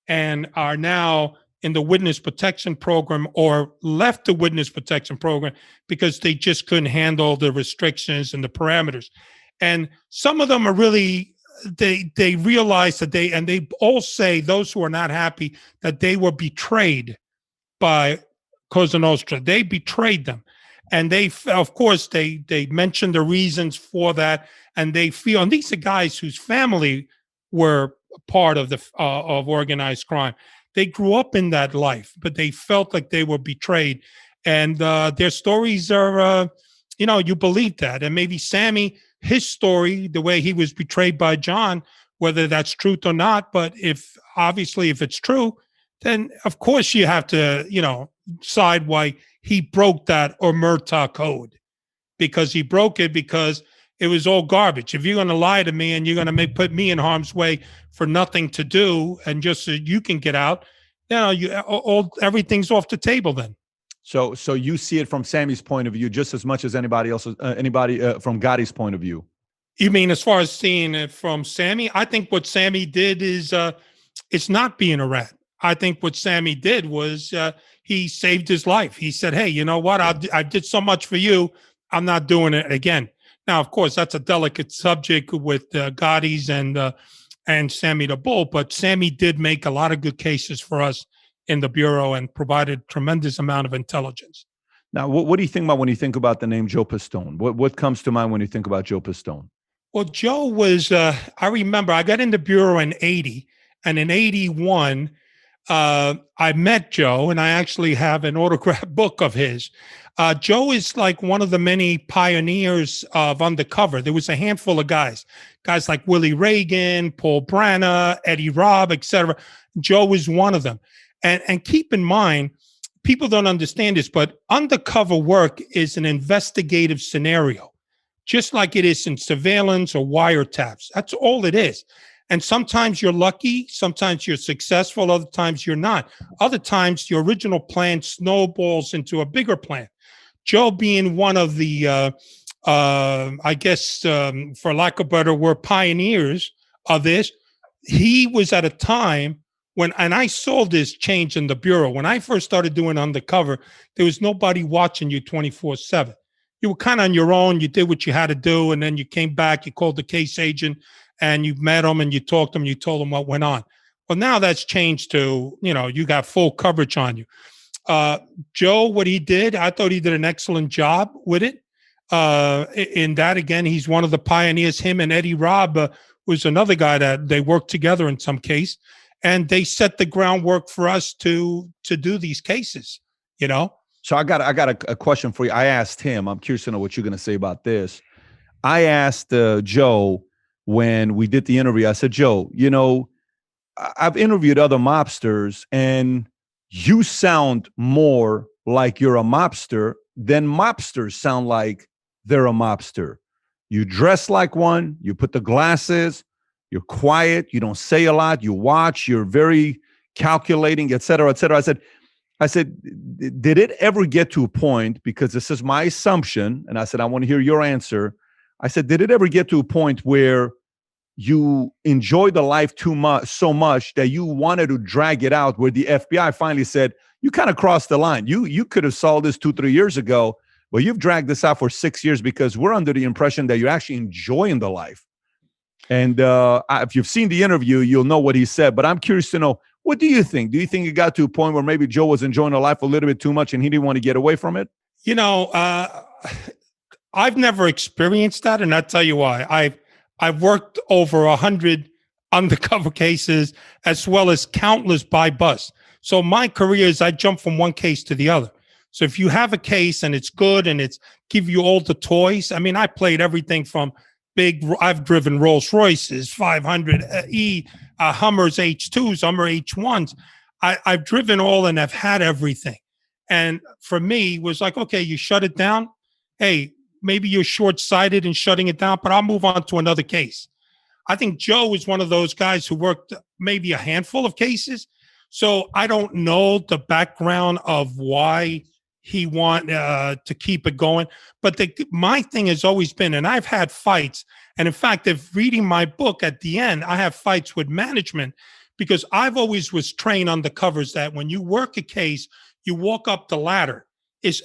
Speaker 1: and are now in the witness protection program or left the witness protection program because they just couldn't handle the restrictions and the parameters. And some of them are really, they realize that they all say, those who are not happy, that they were betrayed by Cosa Nostra. They betrayed them. And of course, they mentioned the reasons for that. And they feel, and these are guys whose family were part of of organized crime. They grew up in that life, but they felt like they were betrayed. And their stories are, you believe that. And maybe Sammy, his story, the way he was betrayed by John, whether that's truth or not. But if it's true, then of course you have to, side why he broke that Omerta code, because he broke it because it was all garbage. If you're going to lie to me and you're going to put me in harm's way for nothing to do and just so you can get out, everything's off the table then.
Speaker 2: So you see it from Sammy's point of view just as much as anybody else, from Gotti's point of view.
Speaker 1: You mean as far as seeing it from Sammy? I think what Sammy did is it's not being a rat. I think what Sammy did was he saved his life. He said, hey, you know what? I did so much for you. I'm not doing it again. Now, of course, that's a delicate subject with Gotti's and Sammy the Bull, but Sammy did make a lot of good cases for us in the Bureau and provided tremendous amount of intelligence.
Speaker 2: Now, what do you think about when you think about the name Joe Pistone? What comes to mind when you think about Joe Pistone?
Speaker 1: Well, Joe was, I remember I got in the Bureau in 80, and in 81, I met Joe, and I actually have an autographed book of his. Joe is like one of the many pioneers of Undercover. There was a handful of guys like Willie Reagan, Paul Branna, Eddie Robb, etc. Joe was one of them. And keep in mind, people don't understand this, but undercover work is an investigative scenario, just like it is in surveillance or wiretaps. That's all it is. And sometimes you're lucky, sometimes you're successful, other times you're not. Other times your original plan snowballs into a bigger plan. Joe being one of the, I guess, for lack of a better word, pioneers of this, he was at a time when, and I saw this change in the Bureau. When I first started doing undercover, there was nobody watching you 24/7. You were kind of on your own. You did what you had to do, and then you came back, you called the case agent, and you met them and you talked to them, you told them what went on. Well, now that's changed to, you got full coverage on you. Joe, what he did, I thought he did an excellent job with it. In that, again, he's one of the pioneers. Him and Eddie Robb was another guy that they worked together in some case, and they set the groundwork for us to do these cases,
Speaker 2: So I got a question for you. I asked him, I'm curious to know what you're going to say about this. I asked Joe when we did the interview, I said, Joe, I've interviewed other mobsters and you sound more like you're a mobster than mobsters sound like they're a mobster. You dress like one, you put the glasses, you're quiet, you don't say a lot, you watch, you're very calculating, et cetera, et cetera. I said, did it ever get to a point, because this is my assumption, and I said, I want to hear your answer. I said, did it ever get to a point where you enjoyed the life so much that you wanted to drag it out, where the FBI finally said, you kind of crossed the line. You could have solved this 2-3 years ago, but you've dragged this out for 6 years because we're under the impression that you're actually enjoying the life. And if you've seen the interview, you'll know what he said. But I'm curious to know, what do you think? Do you think it got to a point where maybe Joe was enjoying the life a little bit too much and he didn't want to get away from it?
Speaker 1: I've never experienced that, and I'll tell you why. I've worked over 100 undercover cases as well as countless by bus. So my career is I jump from one case to the other. So if you have a case and it's good and it's give you all the toys, I mean, I played everything from I've driven Rolls Royces, 500E, Hummers H2s, Hummer H1s. I've driven all and I've had everything. And for me, it was like, okay, you shut it down. Hey, maybe you're short-sighted in shutting it down, but I'll move on to another case. I think Joe is one of those guys who worked maybe a handful of cases. So I don't know the background of why he want to keep it going. But my thing has always been, and I've had fights. And in fact, if reading my book at the end, I have fights with management because I've always was trained undercovers that when you work a case, you walk up the ladder.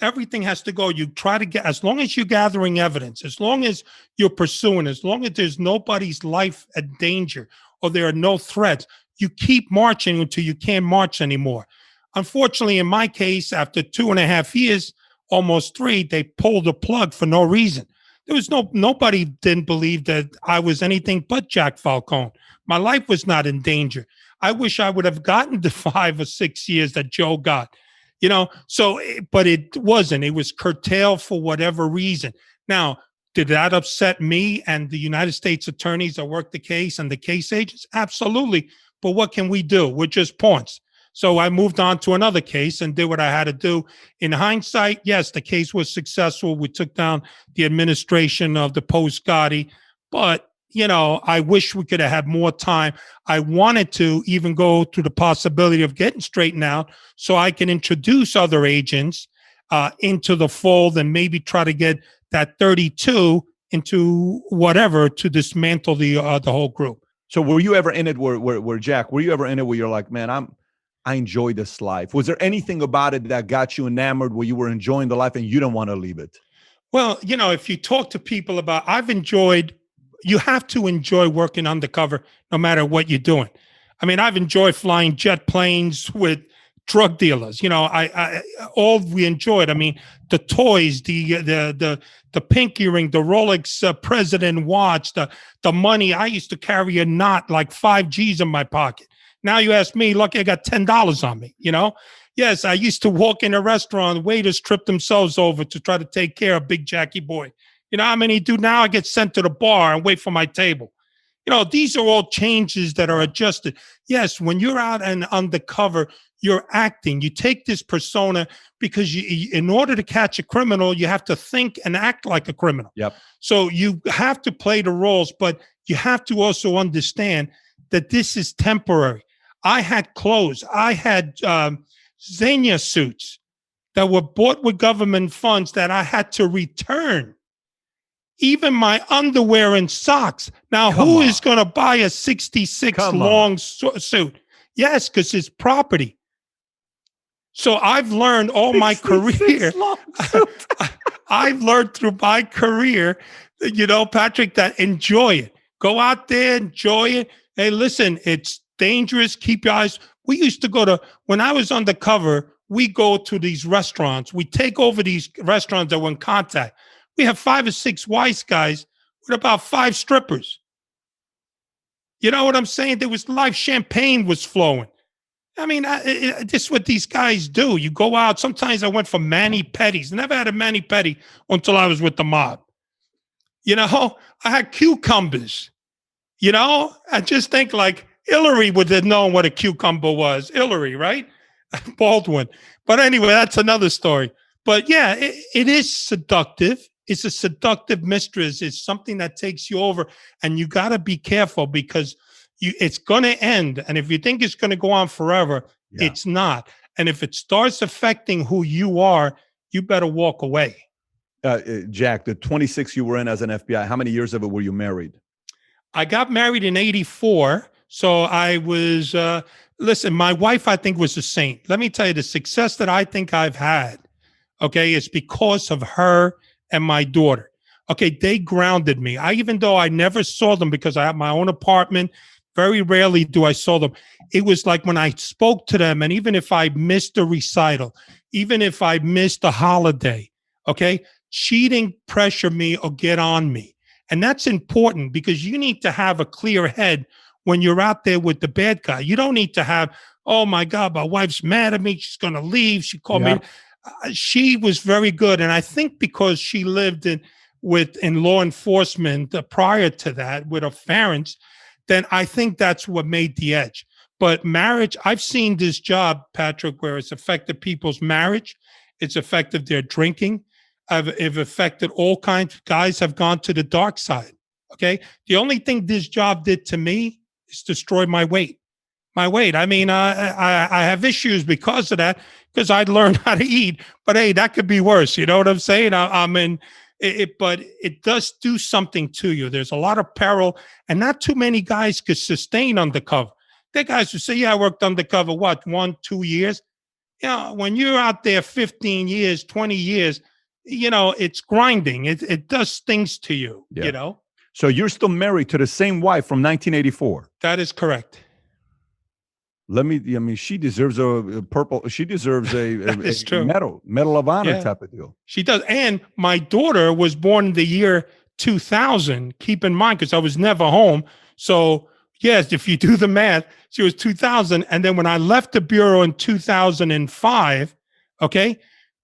Speaker 1: Everything has to go. You try to get, as long as you're gathering evidence, as long as you're pursuing, as long as there's nobody's life at danger or there are no threats, you keep marching until you can't march anymore. Unfortunately, in my case, after 2.5 years, almost 3, they pulled the plug for no reason. There was nobody didn't believe that I was anything but Jack Falcone. My life was not in danger. I wish I would have gotten the 5 or 6 years that Joe got. But it wasn't. It was curtailed for whatever reason. Now, did that upset me and the United States attorneys that worked the case and the case agents? Absolutely. But what can we do? We're just pawns. So I moved on to another case and did what I had to do. In hindsight, yes, the case was successful. We took down the administration of the post-Gotti. But, I wish we could have had more time. I wanted to even go to the possibility of getting straightened out so I can introduce other agents into the fold and maybe try to get that 32 into whatever to dismantle the whole group.
Speaker 2: So were you ever in it where Jack, were you ever in it where you're like, man, I enjoy this life? Was there anything about it that got you enamored where you were enjoying the life and you don't want to leave it?
Speaker 1: Well, if you talk to people about, you have to enjoy working undercover no matter what you're doing. I mean, I've enjoyed flying jet planes with drug dealers. All we enjoyed. I mean, the toys, the pinky ring, the Rolex president watch, the money. I used to carry a knot like 5 G's in my pocket. Now you ask me, lucky I got $10 on me, you know? Yes, I used to walk in a restaurant, waiters trip themselves over to try to take care of Big Jackie Boy. You know how many do now? I get sent to the bar and wait for my table. You know, these are all changes that are adjusted. Yes, when you're out and undercover, you're acting. You take this persona because in order to catch a criminal, you have to think and act like a criminal.
Speaker 2: Yep.
Speaker 1: So you have to play the roles, but you have to also understand that this is temporary. I had clothes. I had Zegna suits that were bought with government funds that I had to return. Even my underwear and socks. Now, who is going to buy a 66 long suit? Yes, because it's property. So I've learned all my career. I've learned through my career, you know, Patrick, that enjoy it. Go out there, enjoy it. Hey, listen, it's dangerous. Keep your eyes. We used to go to, when I was undercover, we go to these restaurants. We take over these restaurants that were in contact. We have 5 or 6 wise guys with about 5 strippers. You know what I'm saying? There was live champagne was flowing. I mean, this is what these guys do. You go out. Sometimes I went for mani-pedis. Never had a mani-pedi until I was with the mob. You know, I had cucumbers. You know, I just think like Hillary would have known what a cucumber was. Hillary, right? Baldwin. But anyway, that's another story. But yeah, it is seductive. It's a seductive mistress. It's something that takes you over. And you got to be careful because it's going to end. And if you think it's going to go on forever, it's not. And if it starts affecting who you are, you better walk away.
Speaker 2: Jack, the 26 you were in as an FBI, how many years of it were you married?
Speaker 1: I got married in 84. So I was, listen, my wife, I think, was a saint. Let me tell you, the success that I think I've had, okay, is because of her and my daughter. Okay, they grounded me. Even though I never saw them because I have my own apartment, very rarely do I saw them. It was like when I spoke to them, and even if I missed a recital, even if I missed a holiday, okay, she didn't pressure me or get on me. And that's important because you need to have a clear head when you're out there with the bad guy. You don't need to have, oh my God, my wife's mad at me. She's going to leave. She called me. She was very good. And I think because she lived in law enforcement prior to that with her parents, then I think that's what made the edge. But marriage, I've seen this job, Patrick, where it's affected people's marriage. It's affected their drinking. It's affected all kinds. Guys have gone to the dark side. Okay. The only thing this job did to me is destroy my weight. I mean, I have issues because of that, because I'd learned how to eat. But hey, that could be worse. You know what I'm saying? I'm in it, but it does do something to you. There's a lot of peril, and not too many guys could sustain undercover. There guys who say, yeah, I worked undercover, 1, 2 years? You know, when you're out there 15 years, 20 years, you know, it's grinding. It does things to you, you know?
Speaker 2: So you're still married to the same wife from 1984?
Speaker 1: That is correct.
Speaker 2: She deserves a purple. She deserves a medal of honor type of deal.
Speaker 1: She does. And my daughter was born in the year 2000. Keep in mind, because I was never home. So yes, if you do the math, she was 2000. And then when I left the bureau in 2005, okay,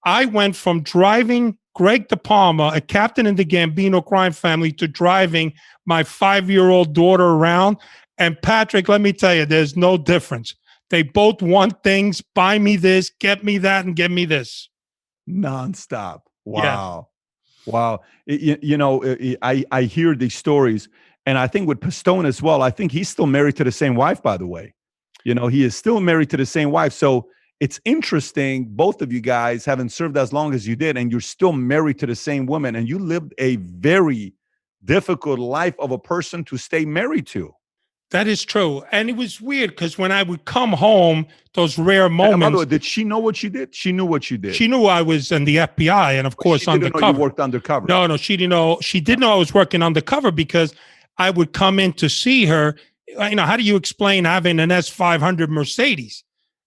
Speaker 1: I went from driving Greg De Palma, a captain in the Gambino crime family, to driving my 5-year-old daughter around. And Patrick, let me tell you, there's no difference. They both want things, buy me this, get me that, and get me this.
Speaker 2: Nonstop. Wow. Yeah. Wow. I hear these stories, and I think with Pistone as well, I think he's still married to the same wife, by the way. You know, he is still married to the same wife. So it's interesting, both of you guys haven't served as long as you did, and you're still married to the same woman, and you lived a very difficult life of a person to stay married to.
Speaker 1: That is true. And it was weird because when I would come home, those rare moments. And by the way,
Speaker 2: did she know what you did? She knew what you did.
Speaker 1: She knew I was in the FBI and, of course, undercover.
Speaker 2: She didn't know you worked undercover.
Speaker 1: No, she didn't know. She did know I was working undercover because I would come in to see her. You know, how do you explain having an S500 Mercedes?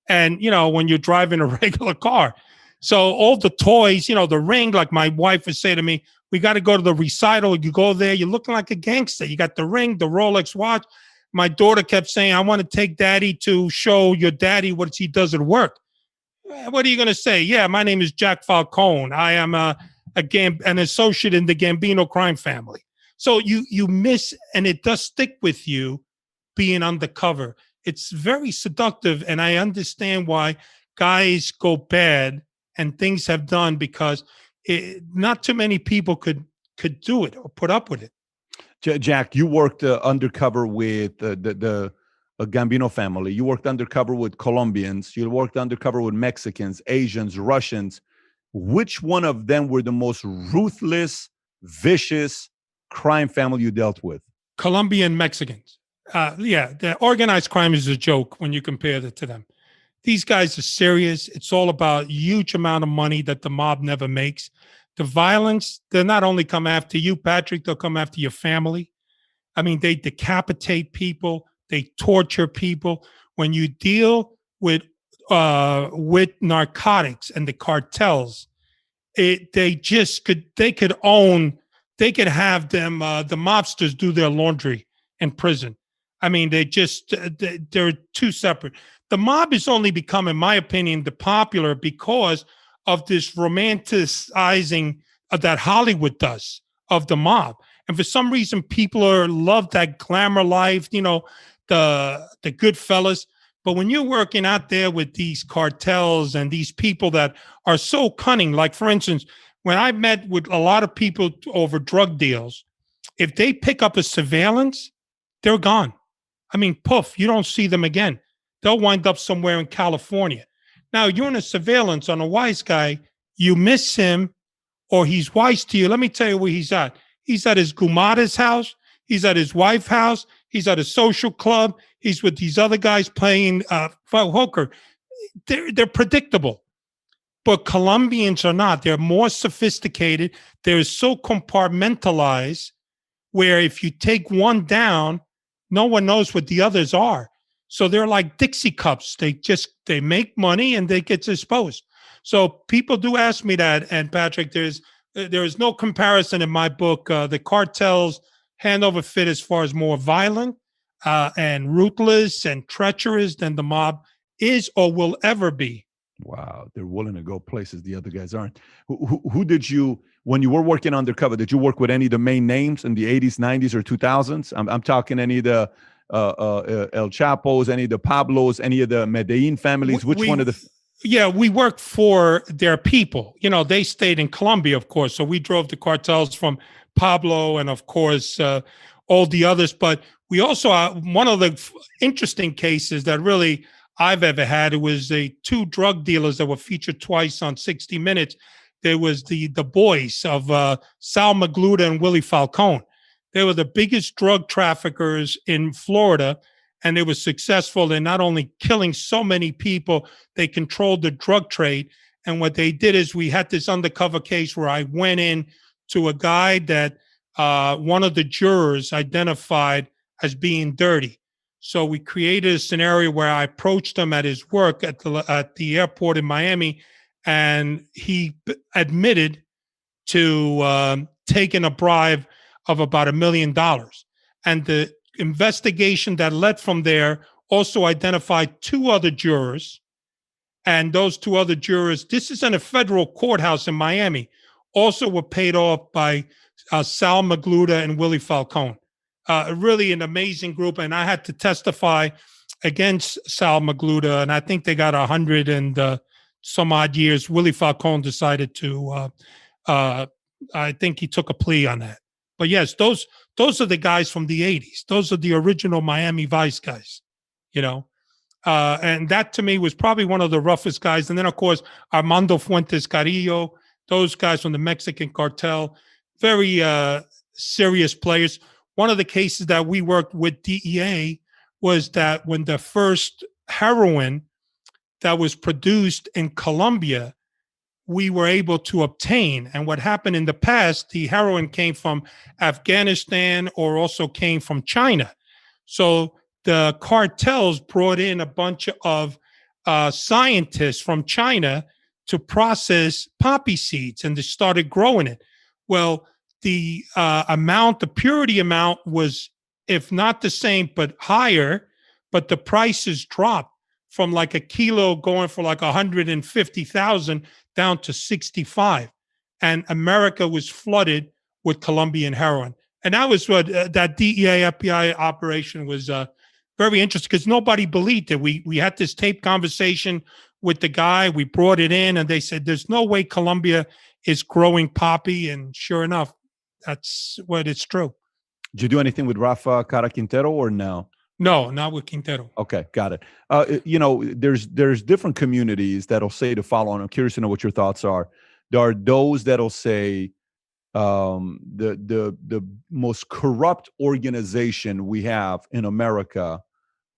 Speaker 1: And, you know, when you're driving a regular car. So all the toys, you know, the ring, like my wife would say to me, we got to go to the recital. You go there, you're looking like a gangster. You got the ring, the Rolex watch. My daughter kept saying, I want to take daddy to show your daddy what he does at work. What are you going to say? Yeah, my name is Jack Falcone. I am an associate in the Gambino crime family. So you miss, and it does stick with you being undercover. It's very seductive, and I understand why guys go bad and things have done because not too many people could do it or put up with it.
Speaker 2: Jack, you worked undercover with the Gambino family. You worked undercover with Colombians. You worked undercover with Mexicans, Asians, Russians. Which one of them were the most ruthless, vicious crime family you dealt with?
Speaker 1: Colombian Mexicans. Yeah, the organized crime is a joke when you compare it to them. These guys are serious. It's all about huge amount of money that the mob never makes. The violence, they'll not only come after you, Patrick, they'll come after your family. I mean, they decapitate people, they torture people. When you deal with narcotics and the cartels, they could have them the mobsters do their laundry in prison. I mean, they're two separate. The mob is only become, in my opinion, the popular because of this romanticizing that Hollywood does of the mob. And for some reason, people love that glamour life, the good fellas. But when you're working out there with these cartels and these people that are so cunning, like for instance, when I met with a lot of people over drug deals, if they pick up a surveillance, they're gone. I mean, poof, you don't see them again. They'll wind up somewhere in California. Now, you're in a surveillance on a wise guy, you miss him or he's wise to you. Let me tell you where he's at. He's at his Gumada's house. He's at his wife's house. He's at a social club. He's with these other guys playing hooker. They're predictable. But Colombians are not. They're more sophisticated. They're so compartmentalized where if you take one down, no one knows what the others are. So they're like Dixie cups. They make money and they get disposed. So people do ask me that. And Patrick, there is no comparison in my book. The cartels hand over fit as far as more violent and ruthless and treacherous than the mob is or will ever be.
Speaker 2: Wow, they're willing to go places the other guys aren't. Who did you, when you were working undercover, did you work with any of the main names in the 80s, 90s, or 2000s? I'm talking any of the El Chapos, any of the Pablos, any of the Medellin families? Which one of the...
Speaker 1: Yeah, we worked for their people. They stayed in Colombia, of course. So we drove the cartels from Pablo and, of course, all the others. But we also, one of the interesting cases that really I've ever had, it was two drug dealers that were featured twice on 60 Minutes. There was the boys of Sal Magluta and Willie Falcone. They were the biggest drug traffickers in Florida, and they were successful in not only killing so many people, they controlled the drug trade. And what they did is we had this undercover case where I went in to a guy that one of the jurors identified as being dirty. So we created a scenario where I approached him at his work at the airport in Miami, and he admitted to taking a bribe of about $1 million. And the investigation that led from there also identified two other jurors. And those two other jurors, this is in a federal courthouse in Miami, also were paid off by Sal Magluta and Willie Falcone. Really an amazing group. And I had to testify against Sal Magluta, and I think they got 100 and some odd years. Willie Falcone decided to, I think he took a plea on that. But yes, those are the guys from the 80s. Those are the original Miami Vice guys, and that to me was probably one of the roughest guys. And then, of course, Armando Fuentes Carrillo, those guys from the Mexican cartel, very serious players. One of the cases that we worked with DEA was that when the first heroin that was produced in Colombia, we were able to obtain. And what happened in the past, the heroin came from Afghanistan or also came from China. So the cartels brought in a bunch of scientists from China to process poppy seeds, and they started growing it. Well, the purity amount was if not the same, but higher, but the prices dropped from like a kilo going for like 150,000 down to 65. And America was flooded with Colombian heroin. And that was what that DEA FBI operation was very interesting because nobody believed it. We had this tape conversation with the guy. We brought it in, and they said, "There's no way Colombia is growing poppy." And sure enough, that's what it's true.
Speaker 2: Did you do anything with Rafa Cara Quintero or no?
Speaker 1: No, not with Quintero.
Speaker 2: Okay, got it. There's different communities that'll say to follow, and I'm curious to know what your thoughts are. There are those that'll say the most corrupt organization we have in America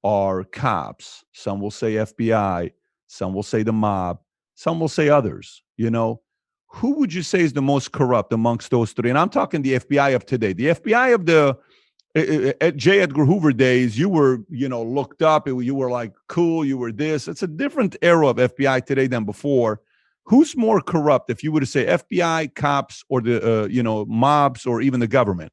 Speaker 2: are cops. Some will say FBI, some will say the mob, some will say others. Who would you say is the most corrupt amongst those three? And I'm talking the FBI of today. The FBI of the at J. Edgar Hoover days, you were, looked up. You were like cool. You were this. It's a different era of FBI today than before. Who's more corrupt, if you were to say FBI, cops, or the mobs, or even the government?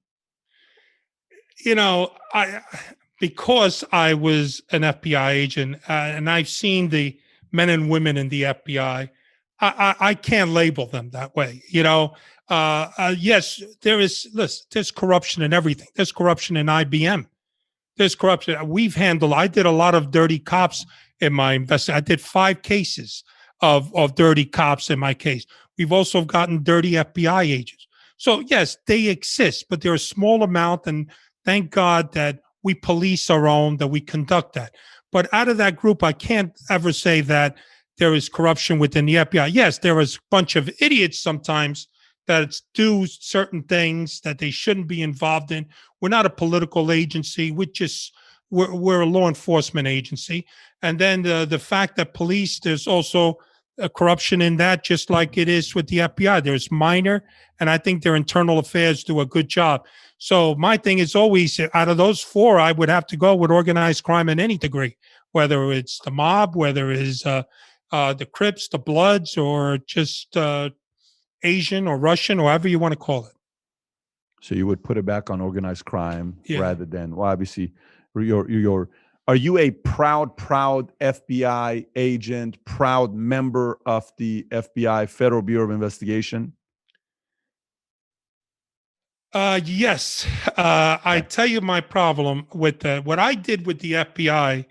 Speaker 1: Because I was an FBI agent and I've seen the men and women in the FBI, I can't label them that way. Yes, there's corruption in everything. There's corruption in IBM. There's corruption. I did a lot of dirty cops in my investigation. I did 5 cases of dirty cops in my case. We've also gotten dirty FBI agents. So yes, they exist, but they're a small amount. And thank God that we police our own, that we conduct that. But out of that group, I can't ever say that there is corruption within the FBI. Yes, there is a bunch of idiots sometimes that do certain things that they shouldn't be involved in. We're not a political agency. We're a law enforcement agency. And then the fact that police, there's also a corruption in that, just like it is with the FBI. There's minor, and I think their internal affairs do a good job. So my thing is always, out of those 4, I would have to go with organized crime in any degree, whether it's the mob, whether it's the Crips, the Bloods, or just Asian or Russian, or however you want to call it.
Speaker 2: So you would put it back on organized crime rather than, well, obviously, are you a proud FBI agent, proud member of the FBI, Federal Bureau of Investigation?
Speaker 1: Yes. I tell you my problem with what I did with the FBI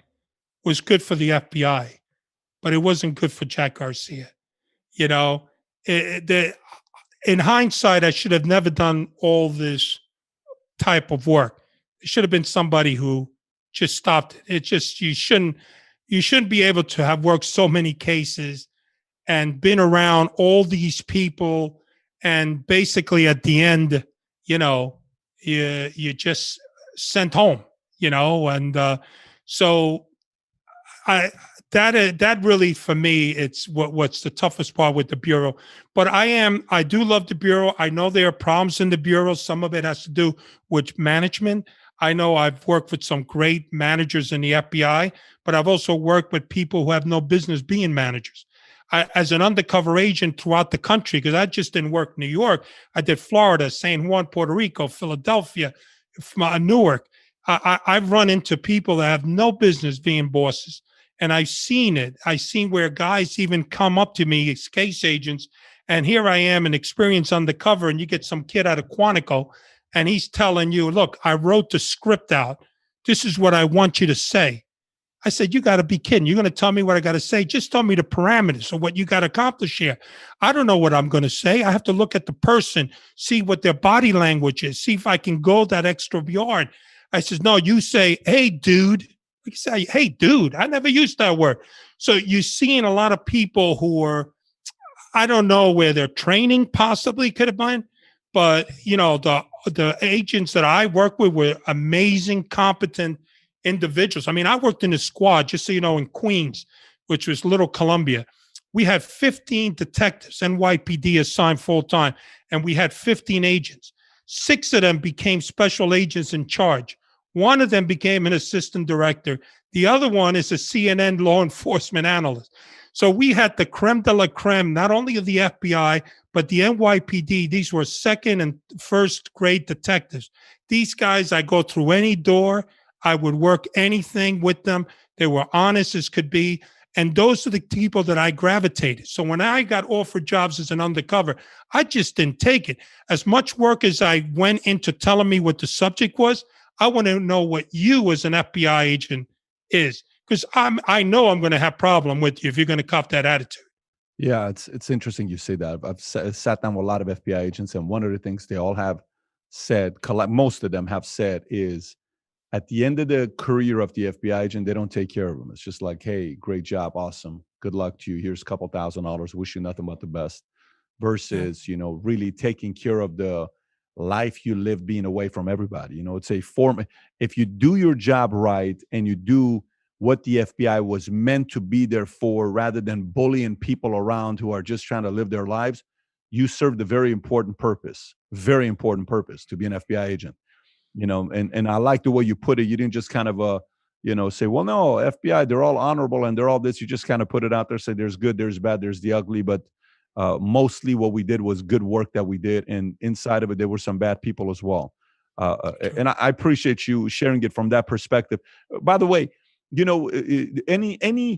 Speaker 1: was good for the FBI, but it wasn't good for Jack Garcia. In hindsight, I should have never done all this type of work. It should have been somebody who just stopped it. It just, you shouldn't be able to have worked so many cases and been around all these people, and basically at the end, you just sent home, and so that really, for me, it's what's the toughest part with the Bureau. But I do love the Bureau. I know there are problems in the Bureau. Some of it has to do with management. I know I've worked with some great managers in the FBI, but I've also worked with people who have no business being managers. As an undercover agent throughout the country, because I just didn't work New York, I did Florida, San Juan, Puerto Rico, Philadelphia, Newark. I've run into people that have no business being bosses. And I've seen it. I've seen where guys even come up to me as case agents, and here I am, an experienced undercover, and you get some kid out of Quantico, and he's telling you, look, I wrote the script out. This is what I want you to say. I said, you got to be kidding. You're going to tell me what I got to say? Just tell me the parameters of what you got to accomplish here. I don't know what I'm going to say. I have to look at the person, see what their body language is, see if I can go that extra yard. I says, no, you say, hey, dude. I say, hey, dude. I never used that word. So you're seeing a lot of people who are, I don't know where their training possibly could have been, but, the agents that I work with were amazing, competent individuals. I mean, I worked in a squad, just so you know, in Queens, which was Little Columbia. We had 15 detectives, NYPD assigned full time, and we had 15 agents. 6 of them became special agents in charge. 1 of them became an assistant director. The other one is a CNN law enforcement analyst. So we had the creme de la creme, not only of the FBI, but the NYPD. These were second and first grade detectives. These guys, I go through any door, I would work anything with them. They were honest as could be. And those are the people that I gravitated. So when I got offered jobs as an undercover, I just didn't take it. As much work as I went into telling me what the subject was, I want to know what you as an FBI agent is. Because I know I'm going to have problem with you if you're going to cop that attitude.
Speaker 2: Yeah, it's interesting you say that. I've sat down with a lot of FBI agents, and one of the things they all have said, most of them have said, is at the end of the career of the FBI agent, they don't take care of them. It's just like, hey, great job, awesome, good luck to you. Here's a couple $1,000. Wish you nothing but the best.
Speaker 1: Yeah.
Speaker 2: Versus, really taking care of the life you live being away from everybody. It's a form. If you do your job right and you do what the FBI was meant to be there for, rather than bullying people around who are just trying to live their lives, you served a very important purpose to be an FBI agent. And I like the way you put it. You didn't just kind of say, well, no, FBI, they're all honorable and they're all this. You just kind of put it out there, say there's good, there's bad, there's the ugly, but mostly what we did was good work that we did, and inside of it there were some bad people as well. And I appreciate you sharing it from that perspective. By the way, the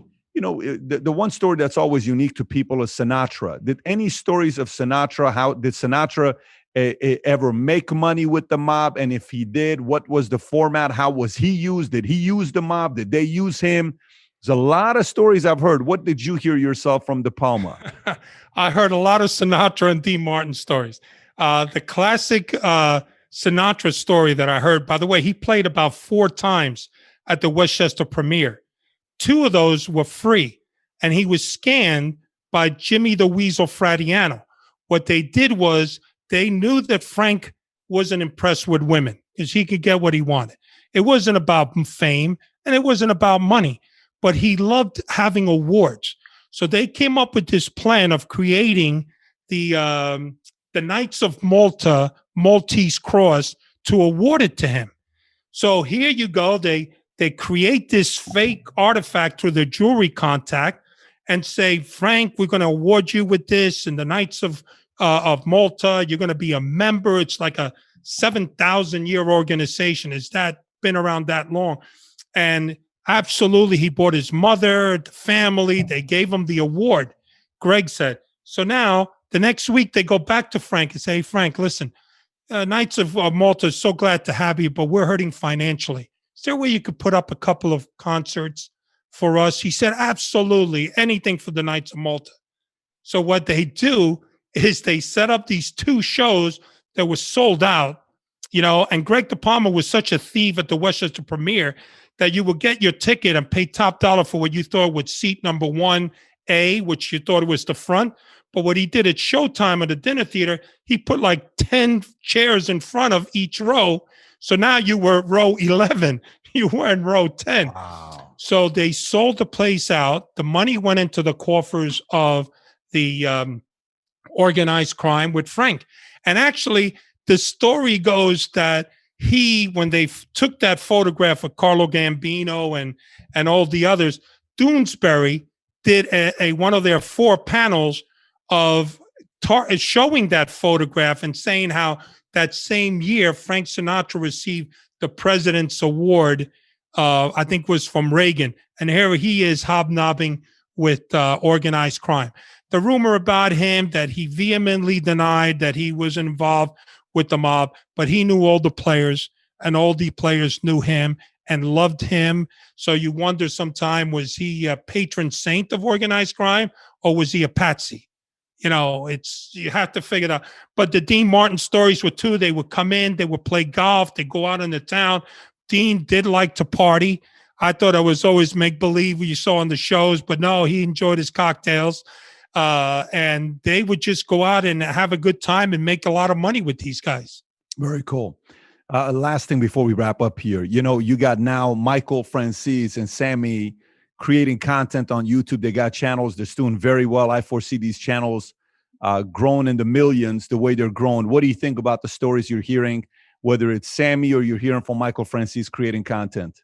Speaker 2: one story that's always unique to people is Sinatra. Did any stories of Sinatra? How did Sinatra ever make money with the mob? And if he did, what was the format? How was he used? Did he use the mob? Did they use him? There's a lot of stories I've heard. What did you hear yourself from De Palma?
Speaker 1: I heard a lot of Sinatra and Dean Martin stories. The classic Sinatra story that I heard, by the way, he played about 4 times at the Westchester premiere. 2 of those were free, and he was scanned by Jimmy the Weasel Fratiano. What they did was they knew that Frank wasn't impressed with women because he could get what he wanted. It wasn't about fame and it wasn't about money, but he loved having awards. So they came up with this plan of creating the Knights of Malta Maltese Cross to award it to him. So here you go. They create this fake artifact through the jewelry contact and say, Frank, we're going to award you with this, and the Knights of Malta, you're going to be a member. It's like a 7,000-year organization. Has that been around that long? And absolutely, he brought his mother, the family. They gave him the award, Greg said. So now, the next week, they go back to Frank and say, hey, Frank, listen, Knights of Malta is so glad to have you, but we're hurting financially. Is there a way you could put up a couple of concerts for us? He said, absolutely, anything for the Knights of Malta. So what they do is they set up these 2 shows that were sold out, and Greg De Palma was such a thief at the Westchester premiere that you would get your ticket and pay top dollar for what you thought was seat number 1A, which you thought was the front. But what he did at Showtime at the dinner theater, he put like 10 chairs in front of each row. So now you were row 11. You were in row 10.
Speaker 2: Wow.
Speaker 1: So they sold the place out. The money went into the coffers of the organized crime with Frank. And actually, the story goes that when they took that photograph of Carlo Gambino and all the others, Doonesbury did one of their 4 panels of showing that photograph and saying how that same year Frank Sinatra received the President's Award, I think was from Reagan. And here he is hobnobbing with organized crime. The rumor about him that he vehemently denied that he was involved with the mob, but he knew all the players, and all the players knew him and loved him. So you wonder sometime, was he a patron saint of organized crime, or was he a patsy? You have to figure it out. But the Dean Martin stories were 2. They would come in, they would play golf, they go out in the town. Dean did like to party. I thought it was always make-believe you saw on the shows, but no, he enjoyed his cocktails. And they would just go out and have a good time and make a lot of money with these guys.
Speaker 2: Very cool. Last thing before we wrap up here, you got now Michael Francis and Sammy creating content on YouTube. They got channels that's doing very well. I foresee these channels growing in the millions the way they're growing. What do you think about the stories you're hearing, whether it's Sammy or you're hearing from Michael Francis creating content?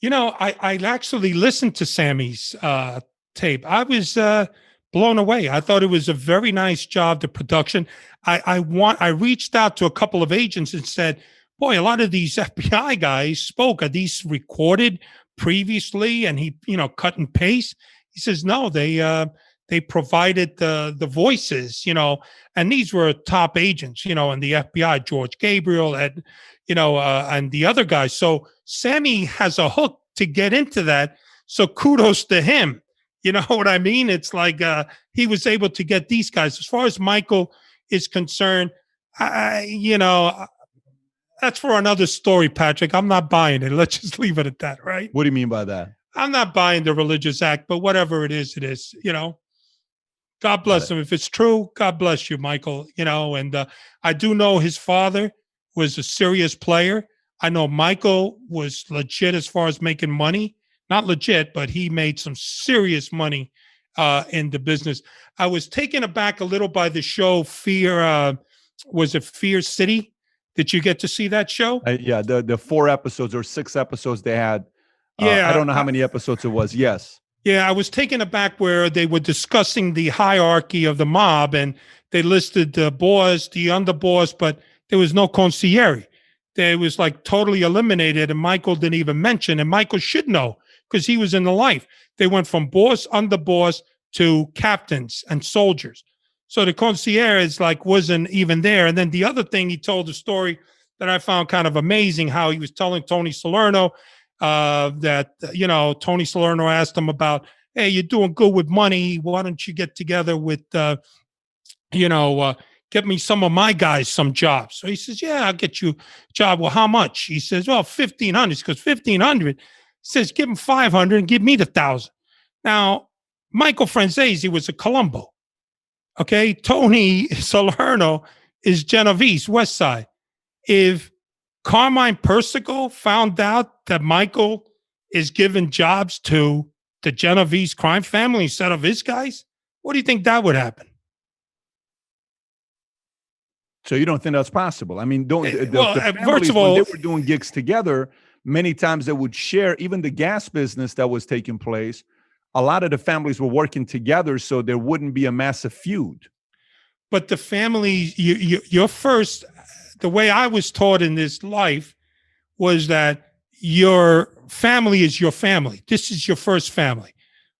Speaker 1: I actually listened to Sammy's tape. I was blown away. I thought it was a very nice job, the production. I reached out to a couple of agents and said, boy, a lot of these FBI guys spoke. Are these recorded previously? And he, cut and paste. He says, no, they provided the voices, and these were top agents, in the FBI, George Gabriel, and the other guys. So Sammy has a hook to get into that. So kudos to him. You know what I mean? It's like he was able to get these guys. As far as Michael is concerned, that's for another story, Patrick. I'm not buying it. Let's just leave it at that, right?
Speaker 2: What do you mean by that?
Speaker 1: I'm not buying the religious act, but whatever it is, God bless him. If it's true, God bless you, Michael. And I do know his father was a serious player. I know Michael was legit as far as making money. Not legit, but he made some serious money in the business. I was taken aback a little by the show Fear. Was it Fear City? Did you get to see that show?
Speaker 2: Yeah, the 4 episodes or 6 episodes they had.
Speaker 1: Yeah,
Speaker 2: I don't know how many episodes it was. Yes.
Speaker 1: Yeah, I was taken aback where they were discussing the hierarchy of the mob, and they listed the boss, the underboss, but there was no concierge. They was like totally eliminated, and Michael didn't even mention. And Michael should know because he was in the life. They went from boss, underboss to captains and soldiers. So the concierge wasn't even there. And then the other thing, he told a story that I found kind of amazing, how he was telling Tony Salerno that, Tony Salerno asked him about, hey, you're doing good with money. Why don't you get together with, get me some of my guys some jobs. So he says, yeah, I'll get you a job. Well, how much? He says, well, 1,500. He goes, 1,500. He says, give him 500 and give me the 1,000. Now, Michael Franzese was a Colombo. Okay. Tony Salerno is Genovese, West Side. If Carmine Persico found out that Michael is giving jobs to the Genovese crime family instead of his guys, what do you think that would happen?
Speaker 2: So you don't think that's possible? I mean,
Speaker 1: first of all,
Speaker 2: when they were doing gigs together, many times they would share even the gas business that was taking place. A lot of the families were working together, so there wouldn't be a massive feud.
Speaker 1: But the family, your first, the way I was taught in this life was that your family is your family. This is your first family.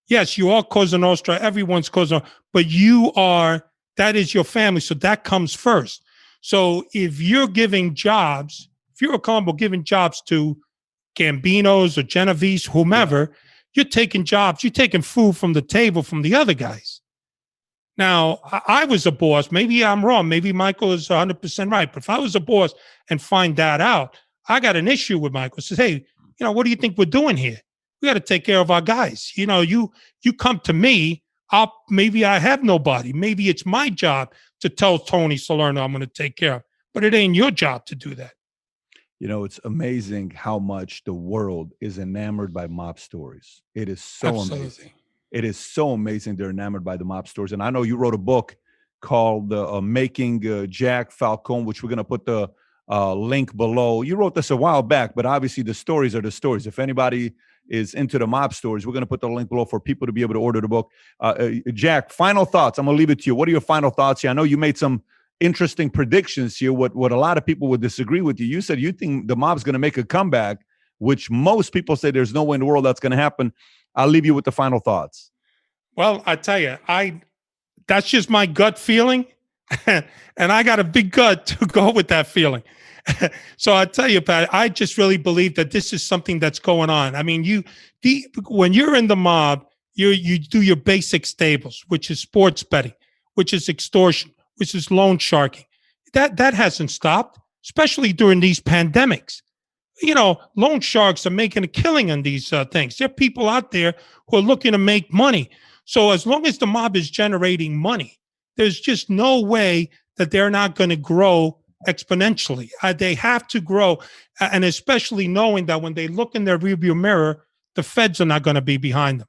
Speaker 1: Yes, you are Cosa Nostra, everyone's Cosa Nostra, but that is your family. So that comes first. So if you're giving jobs, if you're a Colombo giving jobs to Gambinos or Genovese, whomever, you're taking jobs, you're taking food from the table from the other guys. Now, I was a boss. Maybe I'm wrong. Maybe Michael is 100% right. But if I was a boss and find that out, I got an issue with Michael. Says, hey, what do you think we're doing here? We got to take care of our guys. You come to me. Maybe I have nobody. Maybe it's my job to tell Tony Salerno I'm going to take care of. But it ain't your job to do that.
Speaker 2: It's amazing how much the world is enamored by mob stories. It is so amazing. It is so amazing they're enamored by the mob stories. And I know you wrote a book called Making Jack Falcone, which we're going to put the link below. You wrote this a while back, but obviously the stories are the stories. If anybody is into the mob stories, we're going to put the link below for people to be able to order the book. Jack, final thoughts. I'm going to leave it to you. What are your final thoughts here? I know you made some interesting predictions here. What a lot of people would disagree with you. You said you think the mob's going to make a comeback, which most people say there's no way in the world that's going to happen. I'll leave you with the final thoughts.
Speaker 1: Well, I tell you, that's just my gut feeling. And I got a big gut to go with that feeling. So I tell you, Pat, I just really believe that this is something that's going on. I mean, when you're in the mob, you do your basic stables, which is sports betting, which is extortion, which is loan sharking. That hasn't stopped, especially during these pandemics. Loan sharks are making a killing on these things. There are people out there who are looking to make money. So as long as the mob is generating money, there's just no way that they're not going to grow exponentially. They have to grow, and especially knowing that when they look in their rearview mirror, the feds are not going to be behind them.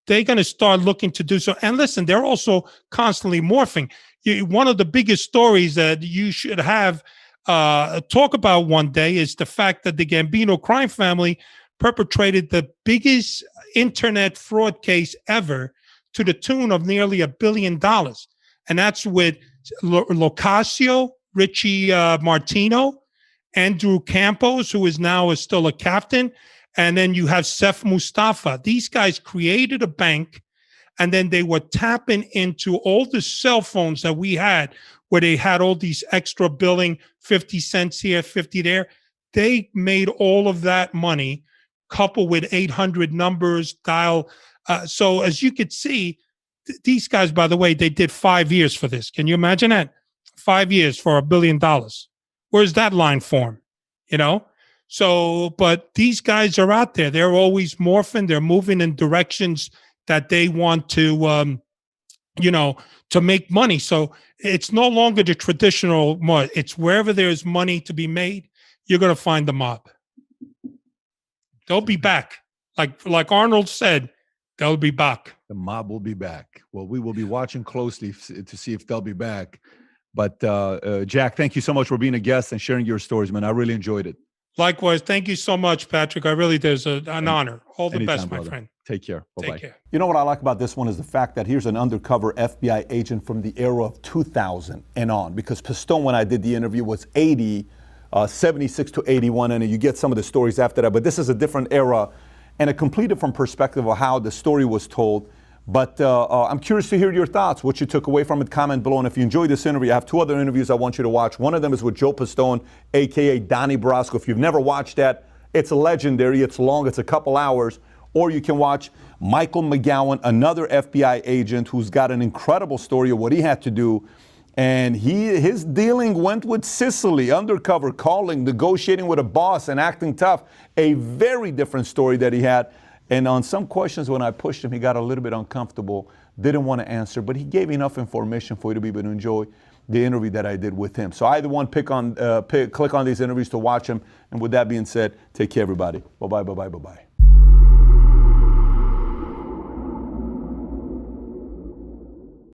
Speaker 1: They're going to start looking to do so. And listen, they're also constantly morphing. One of the biggest stories that you should have talk about one day is the fact that the Gambino crime family perpetrated the biggest internet fraud case ever to the tune of nearly $1 billion. And that's with Locasio, Richie Martino, Andrew Campos, who is now still a captain. And then you have Seth Mustafa. These guys created a bank, and then they were tapping into all the cell phones that we had, where they had all these extra billing, 50 cents here, 50 there. They made all of that money, coupled with 800 numbers, dial. So as you could see, these guys, by the way, they did 5 years for this. Can you imagine that? 5 years for $1 billion. Where's that line form? You know? So, but these guys are out there. They're always morphing. They're moving in directions that they want to, to make money. So it's no longer the traditional mob. It's wherever there's money to be made, you're going to find the mob. They'll be back. Like Arnold said, they'll be back.
Speaker 2: The mob will be back. Well, we will be watching closely to see if they'll be back. But Jack, thank you so much for being a guest and sharing your stories, man. I really enjoyed it.
Speaker 1: Likewise. Thank you so much, Patrick. I really did. It's an honor. All the best, my friend.
Speaker 2: Take care. Bye-bye.
Speaker 1: Take care.
Speaker 3: You know what I like about this one is the fact that here's an undercover FBI agent from the era of 2000 and on. Because Pistone, when I did the interview, was 76 to 81, and you get some of the stories after that. But this is a different era and a complete different perspective of how the story was told. But I'm curious to hear your thoughts, what you took away from it. Comment below. And if you enjoyed this interview, I have 2 other interviews I want you to watch. One of them is with Joe Pistone, a.k.a. Donnie Brasco. If you've never watched that, it's legendary. It's long. It's a couple hours. Or you can watch Michael McGowan, another FBI agent who's got an incredible story of what he had to do. And his dealing went with Sicily, undercover, calling, negotiating with a boss and acting tough. A very different story that he had. And on some questions, when I pushed him, he got a little bit uncomfortable, didn't want to answer, but he gave enough information for you to be able to enjoy the interview that I did with him. So either one, click on these interviews to watch them. And with that being said, take care, everybody. Bye-bye, bye-bye, bye-bye.